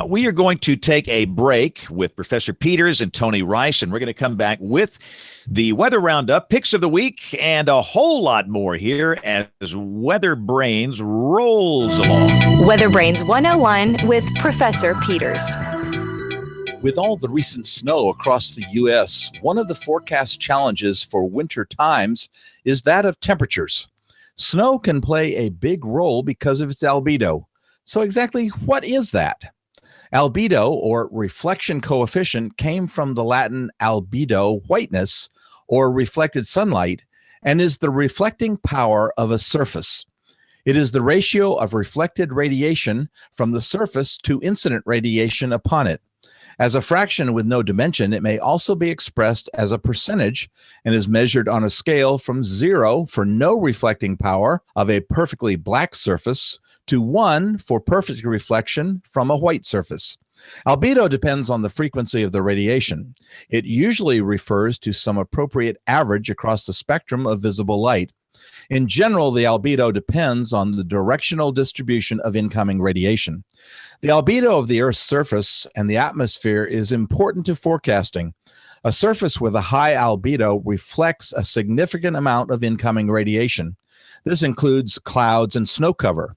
We are going to take a break with Professor Peters and Tony Rice, and we're going to come back with the Weather Roundup, Picks of the Week, and a whole lot more here as WeatherBrains rolls along. WeatherBrains 101 with Professor Peters. With all the recent snow across the U.S., one of the forecast challenges for winter times is that of temperatures. Snow can play a big role because of its albedo. So exactly what is that? Albedo, or reflection coefficient, came from the Latin albedo, whiteness, or reflected sunlight, and is the reflecting power of a surface. It is the ratio of reflected radiation from the surface to incident radiation upon it. As a fraction with no dimension, it may also be expressed as a percentage and is measured on a scale from 0 for no reflecting power of a perfectly black surface to 1 for perfect reflection from a white surface. Albedo depends on the frequency of the radiation. It usually refers to some appropriate average across the spectrum of visible light. In general, the albedo depends on the directional distribution of incoming radiation. The albedo of the Earth's surface and the atmosphere is important to forecasting. A surface with a high albedo reflects a significant amount of incoming radiation. This includes clouds and snow cover.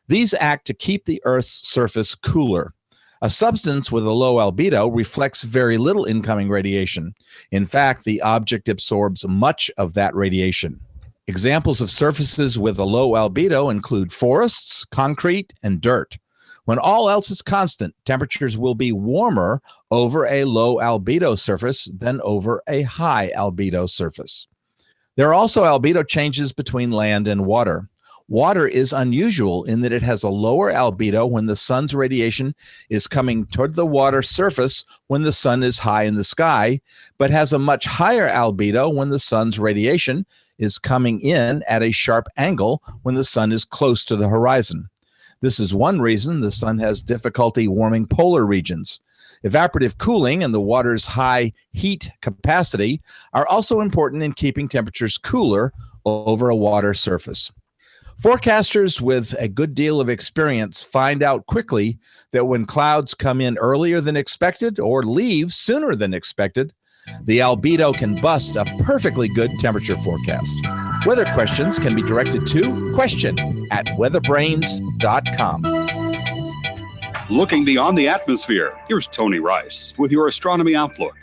These act to keep the Earth's surface cooler. A substance with a low albedo reflects very little incoming radiation. In fact, the object absorbs much of that radiation. Examples of surfaces with a low albedo include forests, concrete, and dirt. When all else is constant, temperatures will be warmer over a low albedo surface than over a high albedo surface. There are also albedo changes between land and water. Water is unusual in that it has a lower albedo when the sun's radiation is coming toward the water surface when the sun is high in the sky, but has a much higher albedo when the sun's radiation is coming in at a sharp angle when the sun is close to the horizon. This is one reason the sun has difficulty warming polar regions. Evaporative cooling and the water's high heat capacity are also important in keeping temperatures cooler over a water surface. Forecasters with a good deal of experience find out quickly that when clouds come in earlier than expected or leave sooner than expected, the albedo can bust a perfectly good temperature forecast. Weather questions can be directed to question@weatherbrains.com. Looking beyond the atmosphere, here's Tony Rice with your Astronomy Outlook.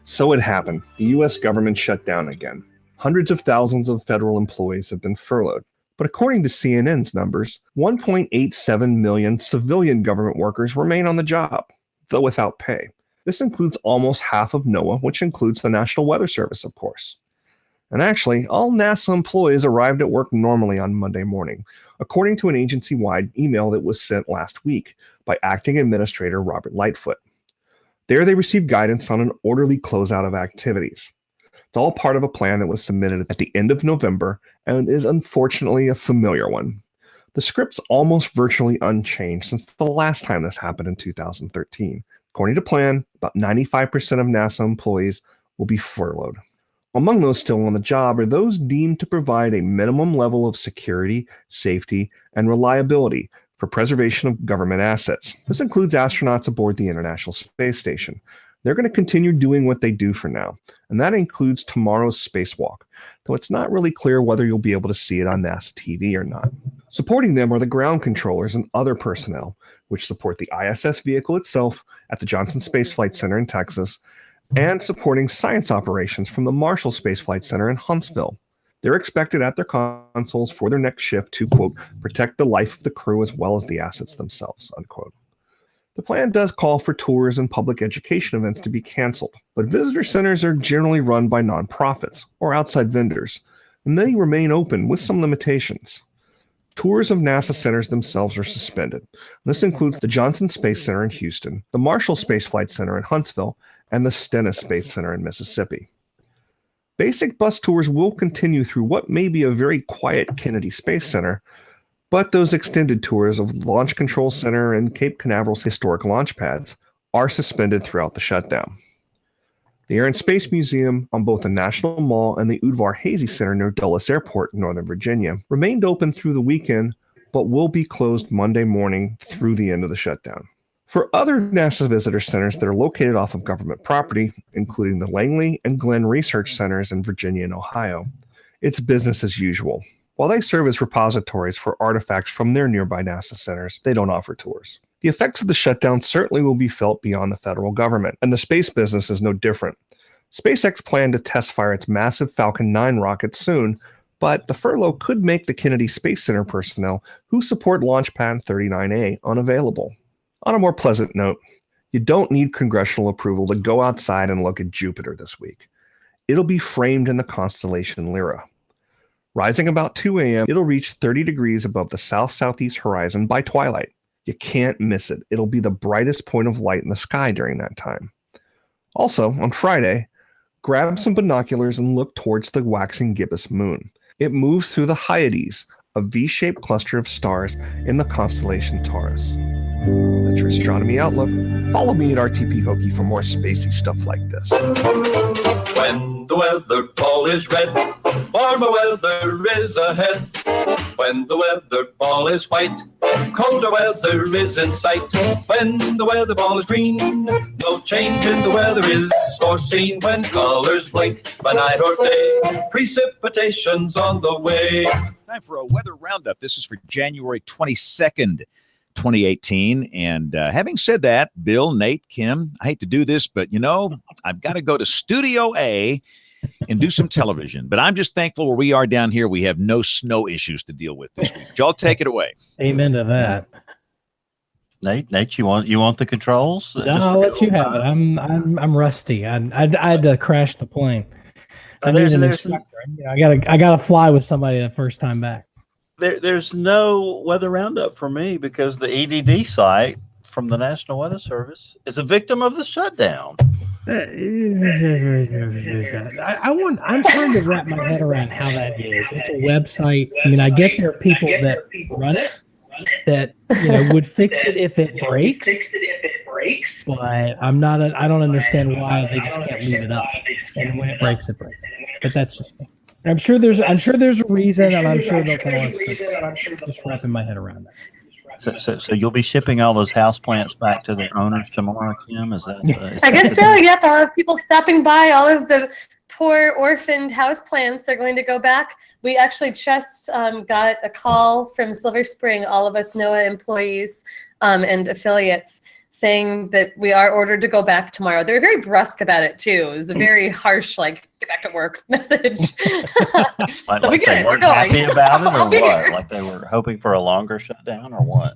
So it happened. The U.S. government shut down again. Hundreds of thousands of federal employees have been furloughed. But according to CNN's numbers, 1.87 million civilian government workers remain on the job, though without pay. This includes almost half of NOAA, which includes the National Weather Service, of course. And actually, all NASA employees arrived at work normally on Monday morning, according to an agency-wide email that was sent last week by Acting Administrator Robert Lightfoot. There they received guidance on an orderly closeout of activities. It's all part of a plan that was submitted at the end of November and is unfortunately a familiar one. The script's almost virtually unchanged since the last time this happened in 2013. According to plan, about 95% of NASA employees will be furloughed. Among those still on the job are those deemed to provide a minimum level of security, safety, and reliability for preservation of government assets. This includes astronauts aboard the International Space Station. They're going to continue doing what they do for now, and that includes tomorrow's spacewalk, though it's not really clear whether you'll be able to see it on NASA TV or not. Supporting them are the ground controllers and other personnel, which support the ISS vehicle itself at the Johnson Space Flight Center in Texas, and supporting science operations from the Marshall Space Flight Center in Huntsville. They're expected at their consoles for their next shift to, quote, protect the life of the crew as well as the assets themselves, unquote. The plan does call for tours and public education events to be canceled, but visitor centers are generally run by nonprofits or outside vendors, and they remain open with some limitations. Tours of NASA centers themselves are suspended. This includes the Johnson Space Center in Houston, the Marshall Space Flight Center in Huntsville, and the Stennis Space Center in Mississippi. Basic bus tours will continue through what may be a very quiet Kennedy Space Center, but those extended tours of Launch Control Center and Cape Canaveral's historic launch pads are suspended throughout the shutdown. The Air and Space Museum on both the National Mall and the Udvar Hazy Center near Dulles Airport in Northern Virginia remained open through the weekend, but will be closed Monday morning through the end of the shutdown. For other NASA visitor centers that are located off of government property, including the Langley and Glenn Research Centers in Virginia and Ohio, it's business as usual. While they serve as repositories for artifacts from their nearby NASA centers, they don't offer tours. The effects of the shutdown certainly will be felt beyond the federal government, and the space business is no different. SpaceX planned to test fire its massive Falcon 9 rocket soon, but the furlough could make the Kennedy Space Center personnel who support Launch Pad 39A unavailable. On a more pleasant note, you don't need congressional approval to go outside and look at Jupiter this week. It'll be framed in the constellation Lyra. Rising about 2 a.m., it'll reach 30 degrees above the south-southeast horizon by twilight. You can't miss it. It'll be the brightest point of light in the sky during that time. Also, on Friday, grab some binoculars and look towards the waxing gibbous moon. It moves through the Hyades, a V-shaped cluster of stars in the constellation Taurus. That's your Astronomy Outlook. Follow me at RTP Hokie for more spacey stuff like this. When the weather ball is red, warmer weather is ahead. When the weather ball is white, colder weather is in sight. When the weather ball is green, no change in the weather is foreseen. When colors blink by night or day, precipitation's on the way. Time for a weather roundup. This is for January 22nd. 2018. And having said that, Bill, Nate, Kim, I hate to do this, but I've got to go to Studio A and do some television. But I'm just thankful where we are down here, we have no snow issues to deal with this week. Y'all take it away. Amen to that. Nate, you want the controls? No, I'll let you have it. I'm rusty. I had to crash the plane. I need an instructor. I gotta fly with somebody the first time back. There's no weather roundup for me because the EDD site from the National Weather Service is a victim of the shutdown. I'm trying to wrap my head around how that is. It's a website. I mean, I get there are people that run it that would fix it if it breaks. But I don't understand why they just can't leave it up. And when it breaks, it breaks. But that's just me. I'm sure there's a reason, and I'm sure they'll tell us. Just wrapping my head around that. So you'll be shipping all those houseplants back to their owners tomorrow, Kim? Is that? I guess so. Yep, I'll have people stopping by. All of the poor orphaned houseplants are going to go back. We actually just got a call from Silver Spring, all of us NOAA employees and affiliates, saying that we are ordered to go back tomorrow. They were very brusque about it too. It was a very harsh, like, get back to work message. So we get it. We're going. Happy about it, or what? Like they were hoping for a longer shutdown, or what?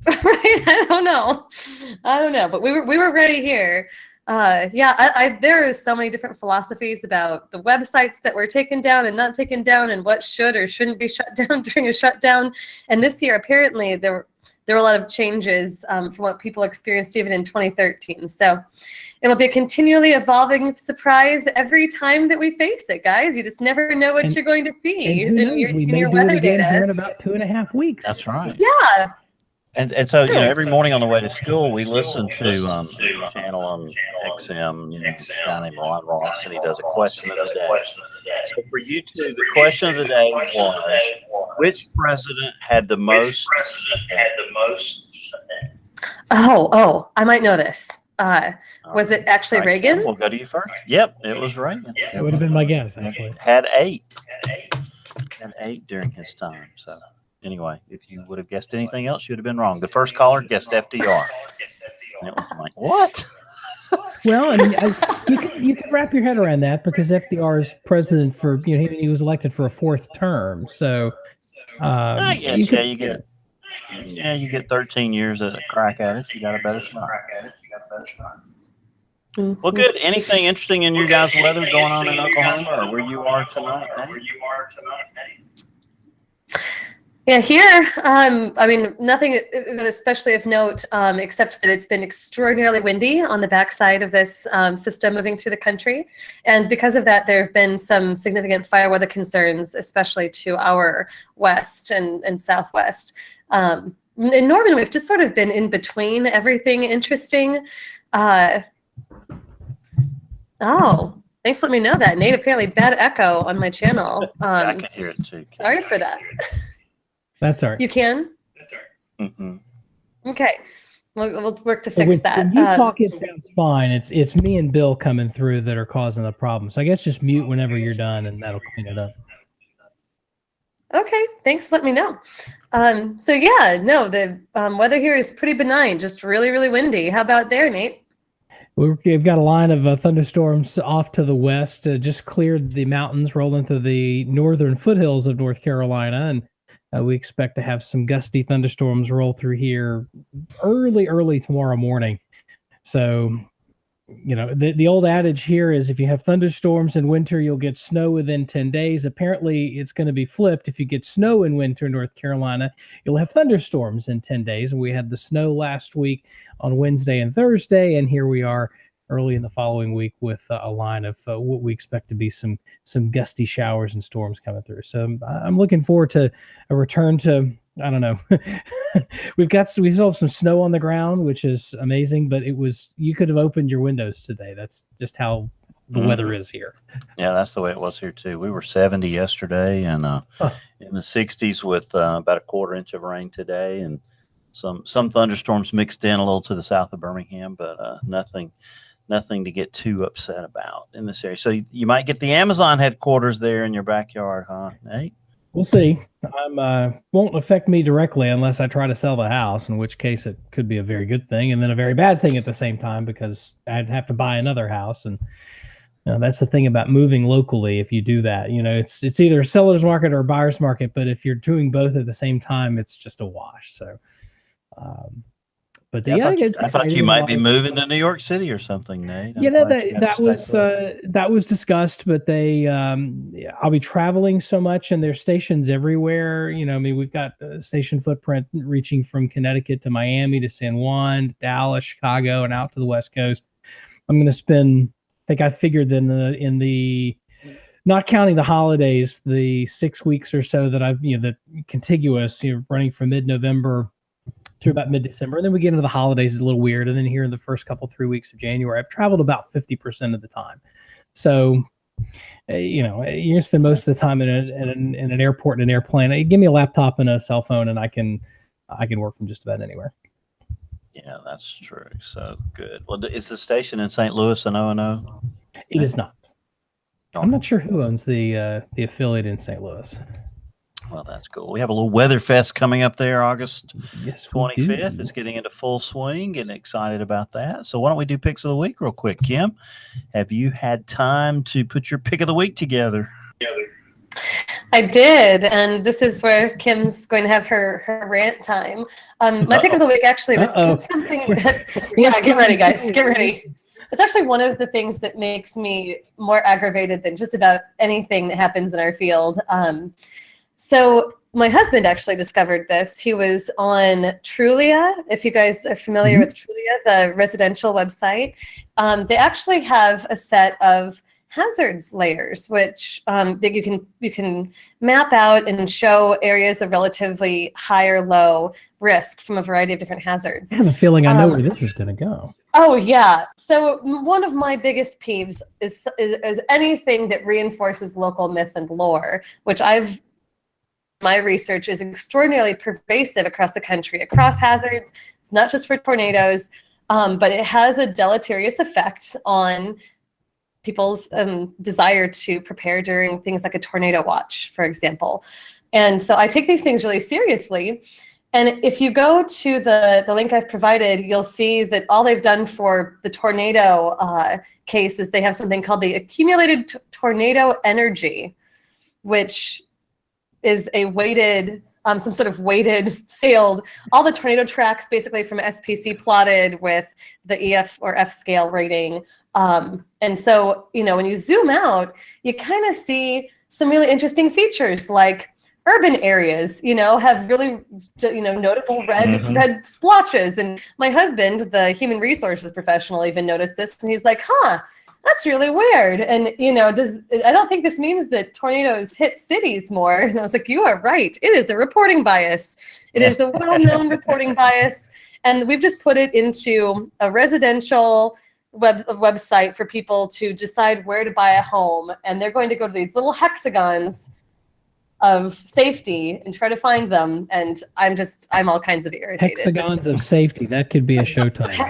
Right? I don't know. But we were ready here. There are so many different philosophies about the websites that were taken down and not taken down, and what should or shouldn't be shut down during a shutdown. And this year, apparently, there were a lot of changes from what people experienced even in 2013. So it'll be a continually evolving surprise every time that we face it, guys. You just never know what you're going to see And who knows? We may do it again here in about 2.5 weeks. That's right. Yeah. And so, every morning on the way to school, we listen to a channel on XM, a guy named Ron Ross, and he does a question of the day. So for you two, the question of the day was, which president had the most? Oh, I might know this. Was it actually Reagan? We'll go to you first. Yep, it was Reagan. That would have been my guess, actually. Had 8. Had 8 during his time. So anyway, if you would have guessed anything else, you would have been wrong. The first caller guessed FDR. And it was like, what? Well, I mean, you could wrap your head around that, because FDR is president for, he was elected for a 4th term. So you get 13 years at a crack at it. You got a better shot. Well, good. Anything interesting in your guys' weather going on in Oklahoma, or where you are tonight? Yeah, here, I mean, nothing especially of note, except that it's been extraordinarily windy on the backside of this system moving through the country. And because of that, there have been some significant fire weather concerns, especially to our west and southwest. In Norman, we've just sort of been in between everything interesting. Oh, thanks for letting me know that, Nate. Apparently bad echo on my channel. I can hear it too. Sorry for that. That's all right. You can? That's all right. Mm-hmm. Okay. We'll work to fix that. When you talk, it sounds fine. It's me and Bill coming through that are causing the problem. So I guess just mute whenever you're done, and that'll clean it up. Okay. Thanks for letting me know. So yeah, no, the weather here is pretty benign, just really, really windy. How about there, Nate? We've got a line of thunderstorms off to the west, just cleared the mountains, rolling through the northern foothills of North Carolina, and we expect to have some gusty thunderstorms roll through here early tomorrow morning. So, the old adage here is, if you have thunderstorms in winter, you'll get snow within 10 days. Apparently, it's going to be flipped. If you get snow in winter in North Carolina, you'll have thunderstorms in 10 days. And we had the snow last week on Wednesday and Thursday, and here we are early in the following week with a line of what we expect to be some gusty showers and storms coming through. So I'm looking forward to a return to, I don't know. we still have some snow on the ground, which is amazing, but you could have opened your windows today. That's just how the weather is here. Yeah, that's the way it was here too. We were 70 yesterday, and in the 60s with about a quarter inch of rain today, and some thunderstorms mixed in a little to the south of Birmingham, but nothing to get too upset about in this area. So you might get the Amazon headquarters there in your backyard, huh, Nate? We'll see. Won't affect me directly unless I try to sell the house, in which case it could be a very good thing, and then a very bad thing at the same time, because I'd have to buy another house. And that's the thing about moving locally. If you do that, it's either a seller's market or a buyer's market. But if you're doing both at the same time, it's just a wash. So, but I thought you might be moving to New York City or something, Nate. That was discussed, but I'll be traveling so much, and there's stations everywhere. We've got a station footprint reaching from Connecticut to Miami to San Juan, Dallas, Chicago, and out to the West Coast. I'm going to spend, I think I figured in the not counting the holidays, the 6 weeks or so that I've, the contiguous, running from mid-November through about mid-December. And then we get into the holidays, it's a little weird. And then here in the first 3 weeks of January, I've traveled about 50% of the time. So, you're going to spend most of the time in an airport, in an airplane. Give me a laptop and a cell phone, and I can work from just about anywhere. Yeah, that's true. So good. Well, is the station in St. Louis an O&O? It is not. I'm not sure who owns the affiliate in St. Louis. Well, that's cool. We have a little Weather Fest coming up there, August Yes, 25th. It's getting into full swing, and excited about that. So why don't we do picks of the week real quick? Kim, have you had time to put your pick of the week together? I did, and this is where Kim's going to have her rant time. My pick of the week actually was something that, yeah, get ready, guys, get ready. It's actually one of the things that makes me more aggravated than just about anything that happens in our field. So my husband actually discovered this. He was on Trulia. If you guys are familiar with Trulia, the residential website, they actually have a set of hazards layers, which that you can map out and show areas of relatively high or low risk from a variety of different hazards. I have a feeling I know where this is going to go. Oh yeah. So one of my biggest peeves is anything that reinforces local myth and lore, which my research is extraordinarily pervasive across the country, across hazards. It's not just for tornadoes, but it has a deleterious effect on people's desire to prepare during things like a tornado watch, for example. And so I take these things really seriously. And if you go to the link I've provided, you'll see that all they've done for the tornado case is they have something called the accumulated tornado energy, which is a weighted, some sort of weighted, scaled, all the tornado tracks basically from SPC plotted with the EF or F scale rating. And so, when you zoom out, you kind of see some really interesting features like urban areas, have really, notable red splotches. And my husband, the human resources professional, even noticed this, and he's like, that's really weird. And, I don't think this means that tornadoes hit cities more. And I was like, you are right. It is a reporting bias. It is a well-known reporting bias. And we've just put it into a residential website for people to decide where to buy a home. And they're going to go to these little hexagons of safety and try to find them. And I'm all kinds of irritated. Hexagons of safety. That could be a show title.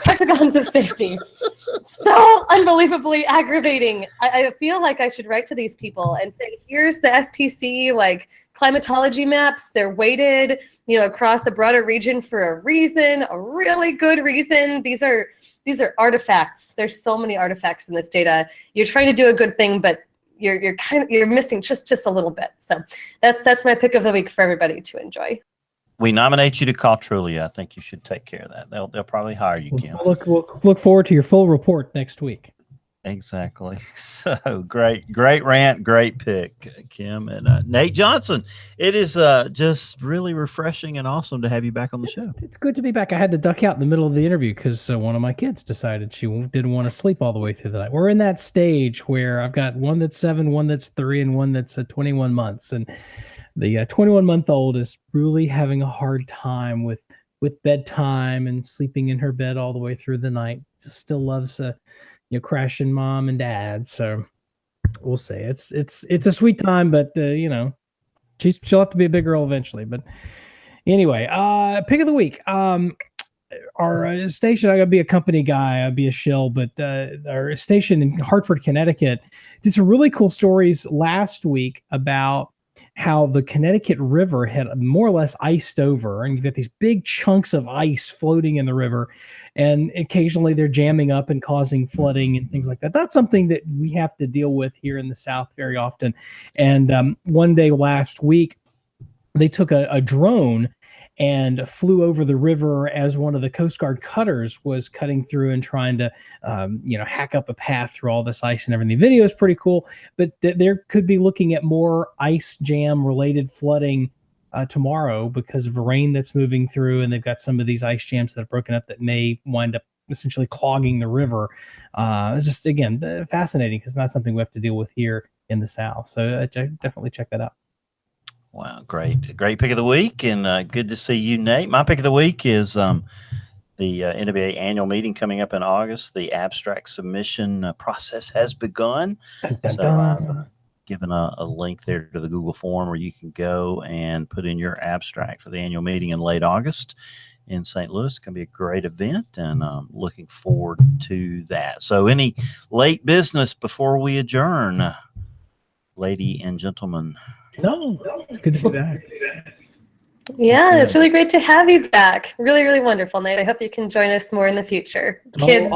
Hexagons of safety. So unbelievably aggravating. I feel like I should write to these people and say, here's the SPC climatology maps. They're weighted, across a broader region for a reason, a really good reason. These are artifacts. There's so many artifacts in this data. You're trying to do a good thing, but you're missing just a little bit. So that's my pick of the week for everybody to enjoy. We nominate you to call Trulia. I think you should take care of that. They'll probably hire you, Kim. We'll look forward to your full report next week. Exactly. So great rant, great pick, Kim. And Nate Johnson, it is just really refreshing and awesome to have you back on the show. It's good to be back. I had to duck out in the middle of the interview because one of my kids decided she didn't want to sleep all the way through the night. We're in that stage where I've got one that's 7, one that's 3, and one that's 21 months. And the 21-month-old is really having a hard time with bedtime and sleeping in her bed all the way through the night. Still loves crashing mom and dad. So we'll see. It's a sweet time, but she'll have to be a big girl eventually. But anyway, pick of the week. Our station, I gotta be a company guy, I'd be a shill, but our station in Hartford, Connecticut did some really cool stories last week about how the Connecticut River had more or less iced over, and you've got these big chunks of ice floating in the river, and occasionally they're jamming up and causing flooding and things like that. That's something that we have to deal with here in the South very often. And one day last week, they took a drone and flew over the river as one of the Coast Guard cutters was cutting through and trying to, hack up a path through all this ice and everything. The video is pretty cool, but there could be looking at more ice jam related flooding tomorrow because of rain that's moving through, and they've got some of these ice jams that have broken up that may wind up essentially clogging the river. It's just, again, fascinating because it's not something we have to deal with here in the South. So definitely check that out. Wow, great pick of the week, and good to see you, Nate. My pick of the week is the NWA annual meeting coming up in August. The abstract submission process has begun. So I've given a link there to the Google form where you can go and put in your abstract for the annual meeting in late August. in St. Louis. It's going to be a great event, and looking forward to that. So, any late business before we adjourn, lady and gentlemen? No, it's good to be back. Yeah, it's really great to have you back. Really, really wonderful, Nate. I hope you can join us more in the future. Kids,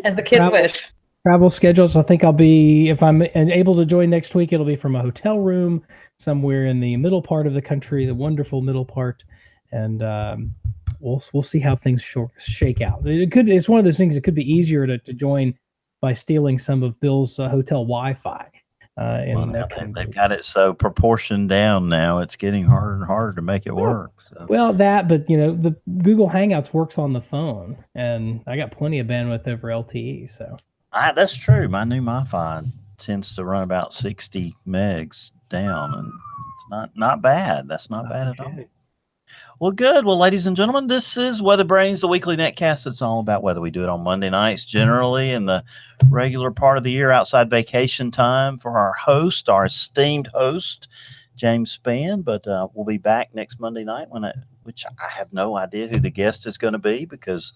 as the kids wish. Travel schedules. I think I'll be, if I'm able to join next week, it'll be from a hotel room somewhere in the middle part of the country, the wonderful middle part, and we'll see how things shake out. It's one of those things. It could be easier to join by stealing some of Bill's hotel Wi-Fi. They've got it so proportioned down now. It's getting harder and harder to make it work. So. Well, but the Google Hangouts works on the phone, and I got plenty of bandwidth over LTE. So that's true. My new Wi-Fi tends to run about 60 megs down, and it's not bad. That's not bad at all. Well, good. Well, ladies and gentlemen, this is WeatherBrains, the weekly netcast. It's all about weather. We do it on Monday nights, generally in the regular part of the year, outside vacation time for our host, our esteemed host, James Spann. But we'll be back next Monday night which I have no idea who the guest is going to be, because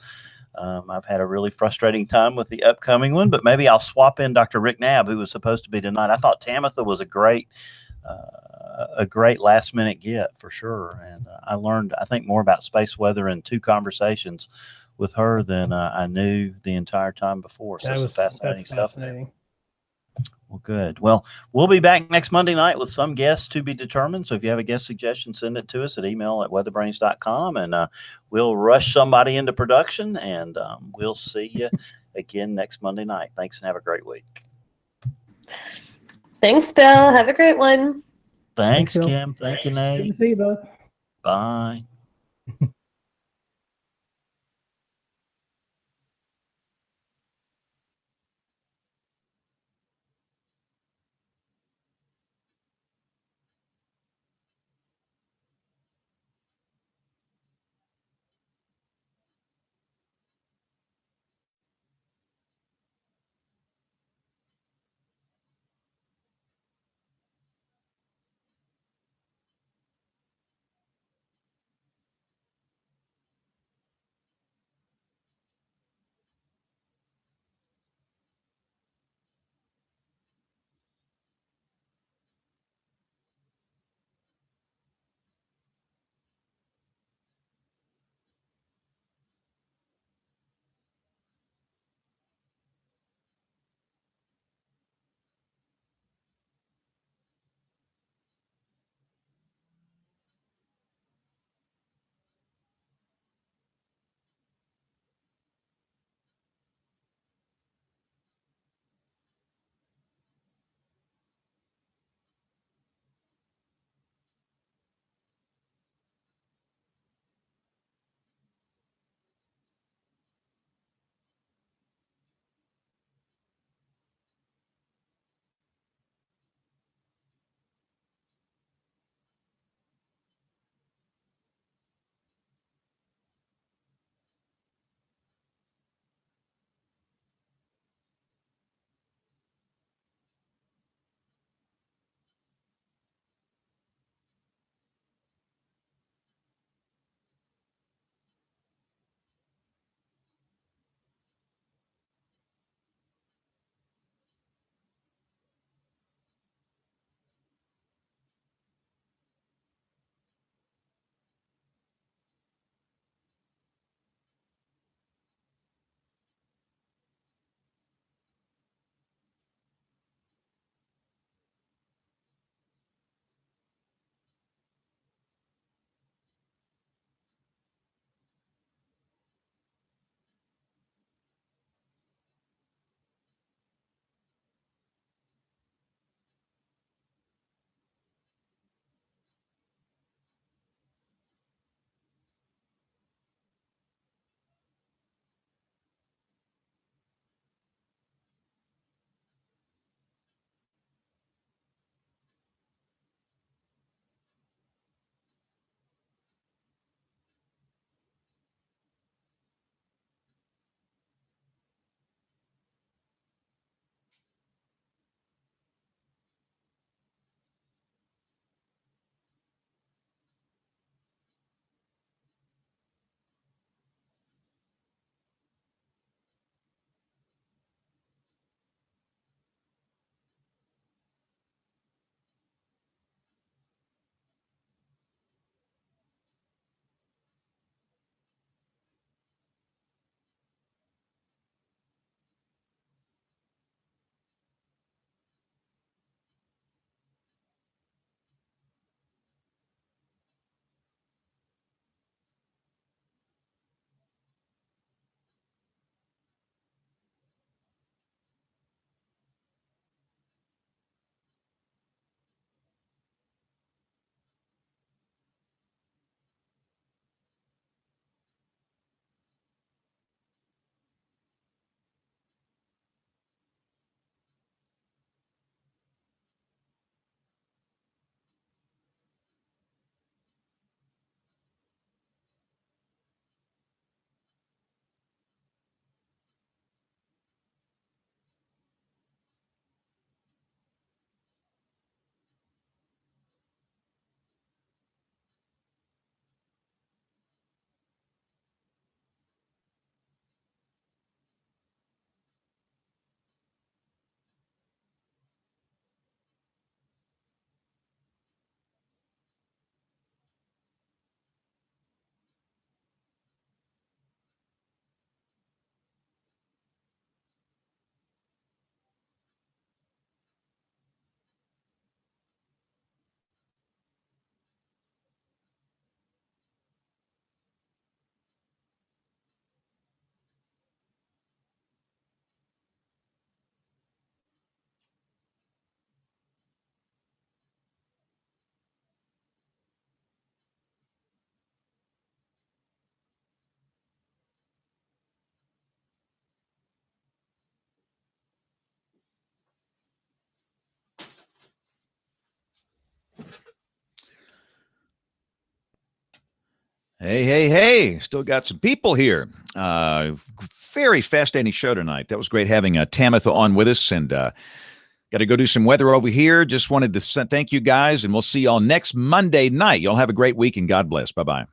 I've had a really frustrating time with the upcoming one. But maybe I'll swap in Dr. Rick Knabb, who was supposed to be tonight. I thought Tamitha was a great last minute get for sure. And I learned, I think, more about space weather in 2 conversations with her than I knew the entire time before. So that's fascinating. Well, good. Well, we'll be back next Monday night with some guests to be determined. So if you have a guest suggestion, send it to us at email@weatherbrains.com, and we'll rush somebody into production, and we'll see you again next Monday night. Thanks, and have a great week. Thanks, Bill. Have a great one. Thanks, Kim. Thank you, Nate. Good to see you both. Bye. Hey. Still got some people here. Very fascinating show tonight. That was great having Tamitha on with us, and got to go do some weather over here. Just wanted to thank you guys, and we'll see y'all next Monday night. Y'all have a great week, and God bless. Bye-bye.